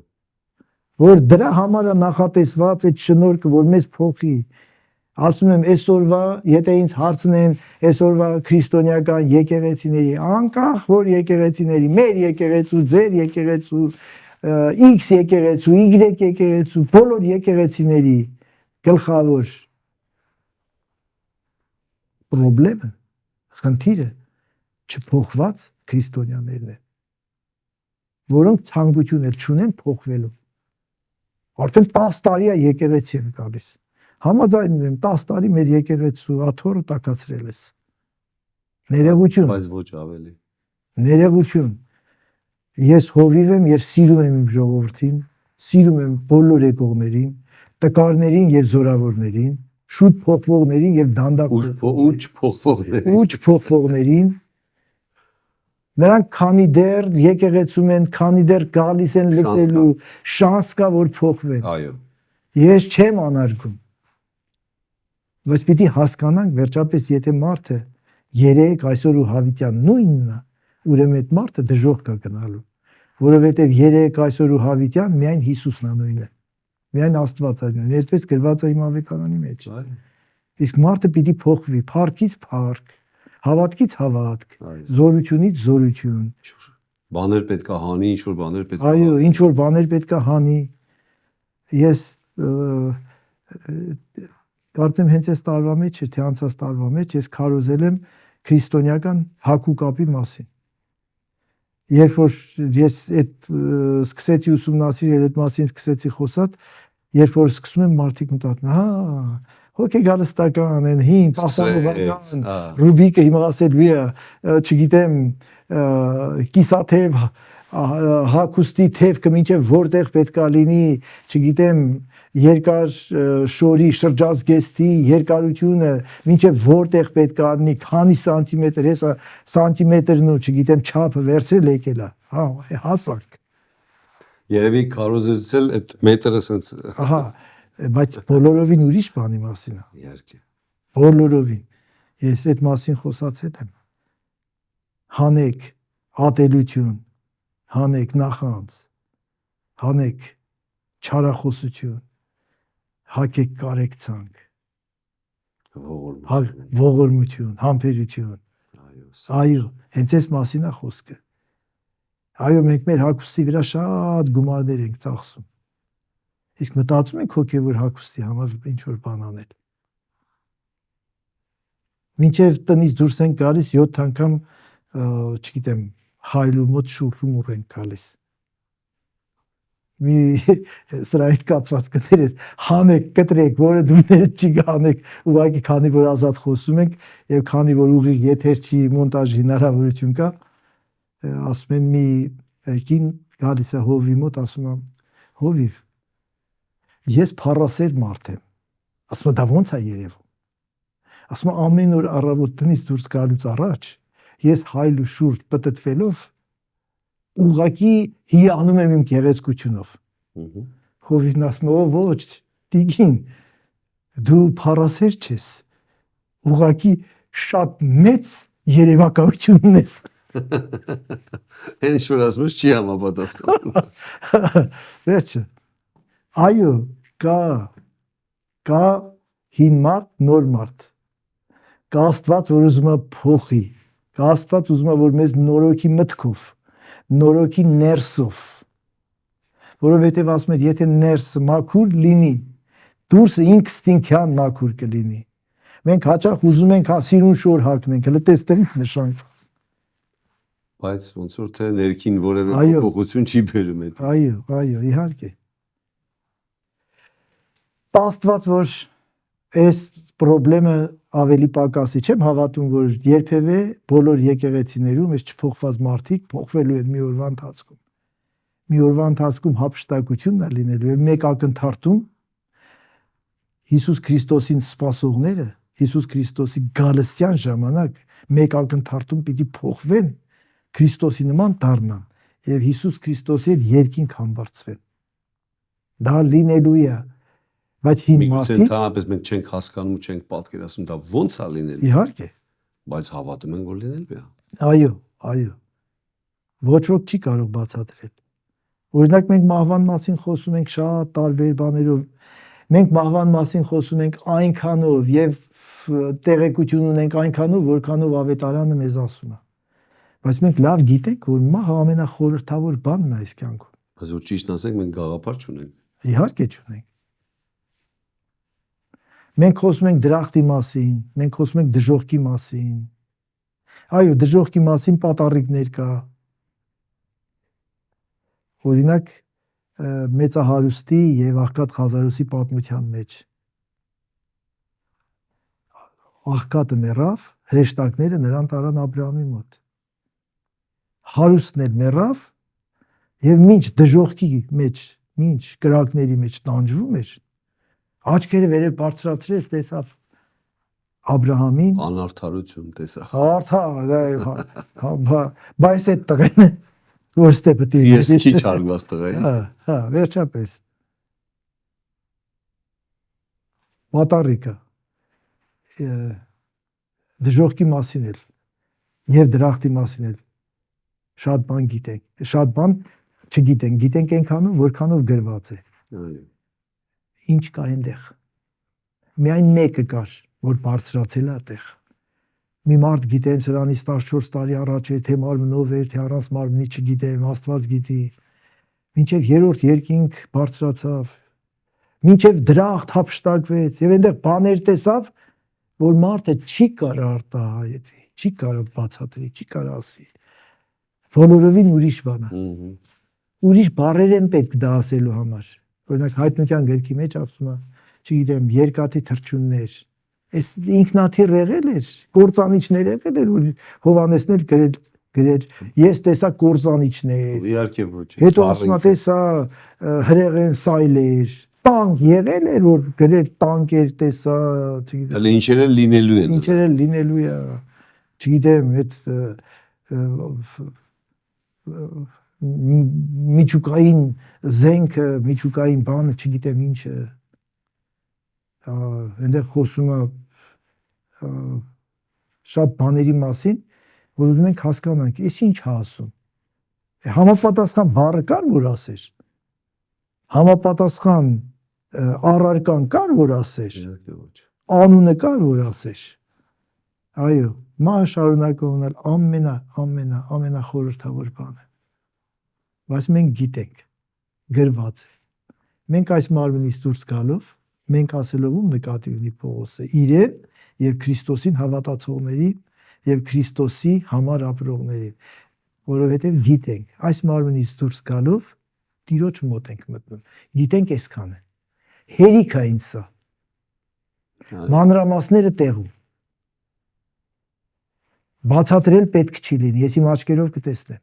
Որ դրա համար է նախատեսված այդ շնորհքը, որ մեզ փոխի։ Ասում եմ այսօրվա, եթե ինձ հարցնեն այսօրվա քրիստոնեական եկեղեցիների, անկախ որ եկեղեցիների, մեր եկեղեցու, ձեր եկեղեցու, X եկեղեցու, Y եկեղեցու, բոլոր եկեղեցիների գլխավոր պրոբլեմը, խնդիրը չփոխված քրիստոնյաներն են, որոնք ցանկություն էլ չունեն փոխվելու։ Արդեն 10 տարի է եկեղեցի են գալիս։ Համաձայնում եմ 10 տարի մեր եկեղեցու աթոռը տակացրել ես։ Ներողություն։ Բայց ոչ ավելի։ Ներողություն։ Ես հովիվ եմ եւ սիրում եմ իմ ժողովրդին, սիրում եմ բոլոր եկողներին, տկարներին եւ զորավորներին, շուտ փոխվողներին եւ դանդաղ ուչ փոխվողներին։ Նրանք քանի դեռ եկեղեցում են, քանի դեռ գալիս են լսելու, շանս կա որ փոխվեն։ Այո։ Ես չեմ անարգում։ Բայց պիտի հասկանանք վերջապես եթե մարդը երեք այսօր ու հավիտյան նույնն է, ուրեմն այդ մարդը դժոխք կա գնալու, որովհետև երեք այսօր ու հավիտյան միայն Հիսուսն է նույնը, միայն Աստված է նույնը, այդպես գրված է իմ ավետարանի մեջ։ Իսկ մարդը պիտի փոխվի, փառքից փառք, հավատքից հավատք, զորությունից զորություն։ Բաներ պետք է հանի, ինչ որ բաներ պետք է։ Այո, ինչ որ բաներ պետք է հանի։ Ես կարծեմ հենց այս տարվա մեջ է, թե անցած տարվա մեջ ես քարոզել եմ քրիստոնեական հակուկապի մասին։ Երբ որ ես այդ սկսեցի ուսումնասիրել այդ մասին, սկսեցի խոսալ, երբ որ սկսում եմ մարդիկ մտածում, հա, հոգեգարստական են, հին, պասանովական, Ռուբիկը հիմա ասելու է, չգիտեմ, կիսաթև հագուստի թևքը մինչև որտեղ պետք է լինի, չգիտեմ, երկար շորի շրջազգեստի երկարությունը մինչև որտեղ պետք է լինի, քանի սանտիմետր, հեսա սանտիմետրն ու չգիտեմ չափը վերցրել եկել է, հա, հասարակ։ Երևի քարոզել այդ մետրը սենց։ Ահա, բայց բոլորովին ուրիշ բանի մասին է։ Իհարկե։ Բոլորովին։ Ես այդ մասին խոսացել եմ։ Հանեք ատելություն, հանեք նախանձ, հանեք չարախոսություն, հակեք կարեկցանք, ողորմություն, համբերություն։ Այո, հենց այս մասին է խոսքը։ Այո, մենք մեր հագուստի վրա շատ գումարներ ենք ծախսում։ Իսկ մտածում եք հոգևոր հագուստի համար ինչ որ բան անել։ Մինչև տնից դուրս ենք գալիս 7 անգամ, չգիտեմ, հայլու մոտ շուռ ենք գալիս։ Մի սրա հետ կապված կներես, հանեք, կտրեք, որը դուները չի գանեք, ուղղակի քանի որ ազատ խոսում ենք եւ քանի որ ուղիղ եթեր չի մոնտաժի հնարավորություն կա, ասում են մի կին գալիս է հովի մոտ, ասում է հովիվ ես փառասեր մարդ եմ, ասում է դա ոնց է երևում, Ասում եմ ամեն օր առավոտ տնից դուրս գալուց առաջ ես հայլ ու շուրջ պտտվելով ուղակի հիանում եմ իմ գեղեցկությունով։ Հովիվն ասում է, ոչ, տիկին, դու փառասեր չես, ուղղակի շատ մեծ երևակայություն ունես։ Այն ինչ որ ասում ես չի համապատասխանում։ Վերջը։ Այո, կա հին մարդ, նոր մարդ։ Կա Աստված, որ ուզում է փոխի։ Կա Աստված ուզում է, որ մեզ նորոգի մտքով, նորոգի ներսով։ Որովհետև ասում եմ, եթե ներսը մաքուր լինի, դուրսը ինքստինքյան մաքուր կլինի։ Մենք հաճախ ուզում ենք սիրուն շոր հագնենք, հələ տեստեղից նշան։ Բայց ոնց որ թե ներքին որևէ փոփոխություն չի բերում այդ։ Այո, իհարկե։ Աստված որ այս խնդրը ավելի պակասի չեմ հավատում, որ երբևէ բոլոր եկեղեցիներում այս չփոխված մարդիկ փոխվելու են մի օրվա ընթացքում։ Մի օրվա ընթացքում հափշտակությունն է լինելու եւ մեկ ակնթարթում Հիսուս Քրիստոսին սպասողները Հիսուս Քրիստոսի գալստյան ժամանակ մեկ ակնթարթում պիտի փոխվեն, Քրիստոսի նման դառնան եւ Հիսուս Քրիստոսի հետ երկինք համբարձվեն։ Դա լինելու է, բայց հին մարդիկ ընդհանրապես մենք չենք հասկանում ու չենք պատկերացնում դա ո՞նց է լինելու։ Իհարկե, բայց հավատում ենք որ լինելու է։ Այո։ Ոչ ոք չի կարող բացատրել։ Օրինակ մենք մահվան մասին խոսում ենք շատ տարբեր բաներով։ Մենք մահվան մասին խոսում ենք այնքանով եւ տեղեկություն ունենք այնքանով, որքանով ավետարանը մեզ ասում է։ Բայց մենք լավ գիտենք, որ մահը ամենախորհրդավոր բանն է այս կյանքում։ Բայց որ ճիշտ ասենք, մենք գաղափար չունենք։ Իհարկե չունենք։ Մենք խոսում ենք դրախտի մասին, մենք խոսում ենք դժոխքի մասին։ Այո, դժոխքի մասին պատառիկներ կա։ Օրինակ մեծահարուստի եւ աղքատ Ղազարոսի պատմության մեջ աղքատը մեռավ, հրեշտակները նրան տարան Աբրահամի մոտ։ Հարուստն էլ մեռավ եւ մինչ դժոխքի մեջ, մինչ կրակների մեջ տանջվում էր, աչքերը վերև բարձրացրեց, տեսավ Աբրահամին, անարդարություն տեսավ։ Բայց այդ տղեն որ ստեպտի ես քիչ հարգված տղա եմ։ Հա, վերջապես։ Մատարիկը դժոխքի մասին էլ եւ դրախտի մասին էլ շատ բան գիտենք, շատ բան չգիտենք, գիտենք այնքանով, որքանով գրված է։ Այո։ Ինչ կա այնտեղ։ Միայն մեկը կար, որ բարձրացել է այդտեղ։ Մի մարդ գիտեմ, սրանից 14 տարի առաջ էր, թե մարմնով էր, թե առանց մարմնի չգիտեմ, Աստված գիտի։ Մինչև երրորդ երկինք բարձրացավ, մինչև դրախտ հափշտակվեց, եւ այնտեղ բաներ տեսավ, որ մարդը չի կարող արտահայտի, չի կարող բացատրի, չի կարող ասի։ Բոլորովին ուրիշ բան է։ Ուրիշ բառեր են պետք դա ասելու համար։ Օրինակ հայտնության գրքի մեջ ասում է, չգիտեմ, երկաթի թռչուններ։ Այս ինքնաթիռ եղել էր, կործանիչներ եղել էր, որ Հովհաննեսն էլ գրեր, ես տեսա կործանիչներ։ Իհարկե ոչ։ Հետո ասում է, տեսա հրեղեն սայլեր, տանկ եղել էր, որ գրեր տանկեր տեսա, չգիտեմ։ Հələ ինչեր էլ լինելու են։ Ինչեր էլ լինելու է, չգիտեմ, այդ միջուկային զենքը, միջուկային բանը, չգիտեմ ինչը։ Այնտեղ խոսում է շատ բաների մասին, որ ուզում ենք հասկանանք, այս ինչ է ասում։ Համապատասխան բառը կար, որ ասեր։ Համապատասխան առարկան կար, որ ասեր։ Անունը կար, որ ասեր։ Այո, մահը շարունակում ունել ամենախորհրդավոր բանը։ Բայց մենք գիտենք, գրված է։ Մենք այս մարմնից դուրս գալով, մենք ասելով ում նկատի ունի Պողոսը, իրեն եւ Քրիստոսին հավատացողներին եւ Քրիստոսի համար ապրողներին, որովհետեւ գիտենք, այս մարմնից դուրս գալով Տիրոջ մոտ ենք մտնում։ Գիտենք այսքանը։ Հերիք է ինձ սա։ Մանրամասները տեղում։ Բացատրել պետք չի լինի, ես իմ աչքերով կտեսնեմ։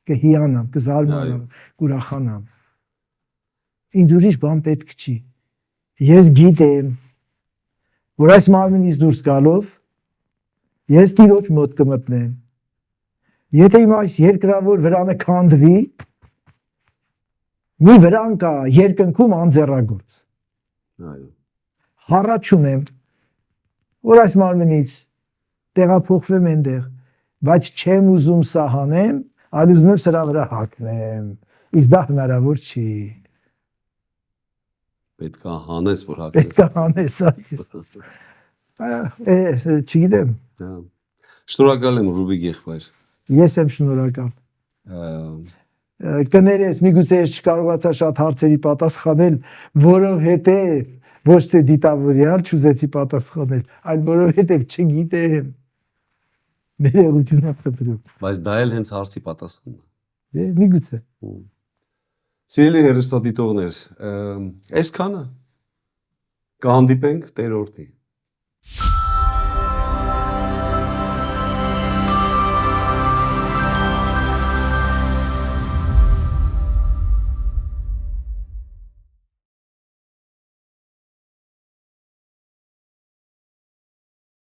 Կհիանամ, կզարմանամ, կուրախանամ։ Ինձ ուրիշ բան պետք չի։ Ես գիտեմ, որ այս մարմինից դուրս գալով ես Տիրոջ մոտ կմտնեմ։ Եթե իմ այս երկրավոր վրանը քանդվի, մի վրան կա երկնքում անձեռագործ։ Այո։ Հառաչում եմ, որ այս մարմինից տեղափոխվեմ այնտեղ, բայց չեմ ուզում սա հանեմ, այլ ուզում եմ սրա վրա հագնեմ։ Իսկ դա հնարավոր չի։ Պետք է հանես, որ հագնես։ Պետք է հանես, չգիտեմ։ Շնորհակալ եմ Ռուբիկ եղբայր։ Ես եմ շնորհակալ։ Կներես, միգուցե ես չկարողացա շատ հարցերի պատասխանել, որովհետև ոչ թե դիտավորյալ չուզեցի պատասխանել, այլ որովհետև չգիտեմ։ Ներողություն ապրում։ Բայց դա էլ հենց հարցի պատասխանն է։ Միգուցե։ Սիրելի հեռուստադիտողներ, այսքանը կհանդիպենք Տեր օրհնի։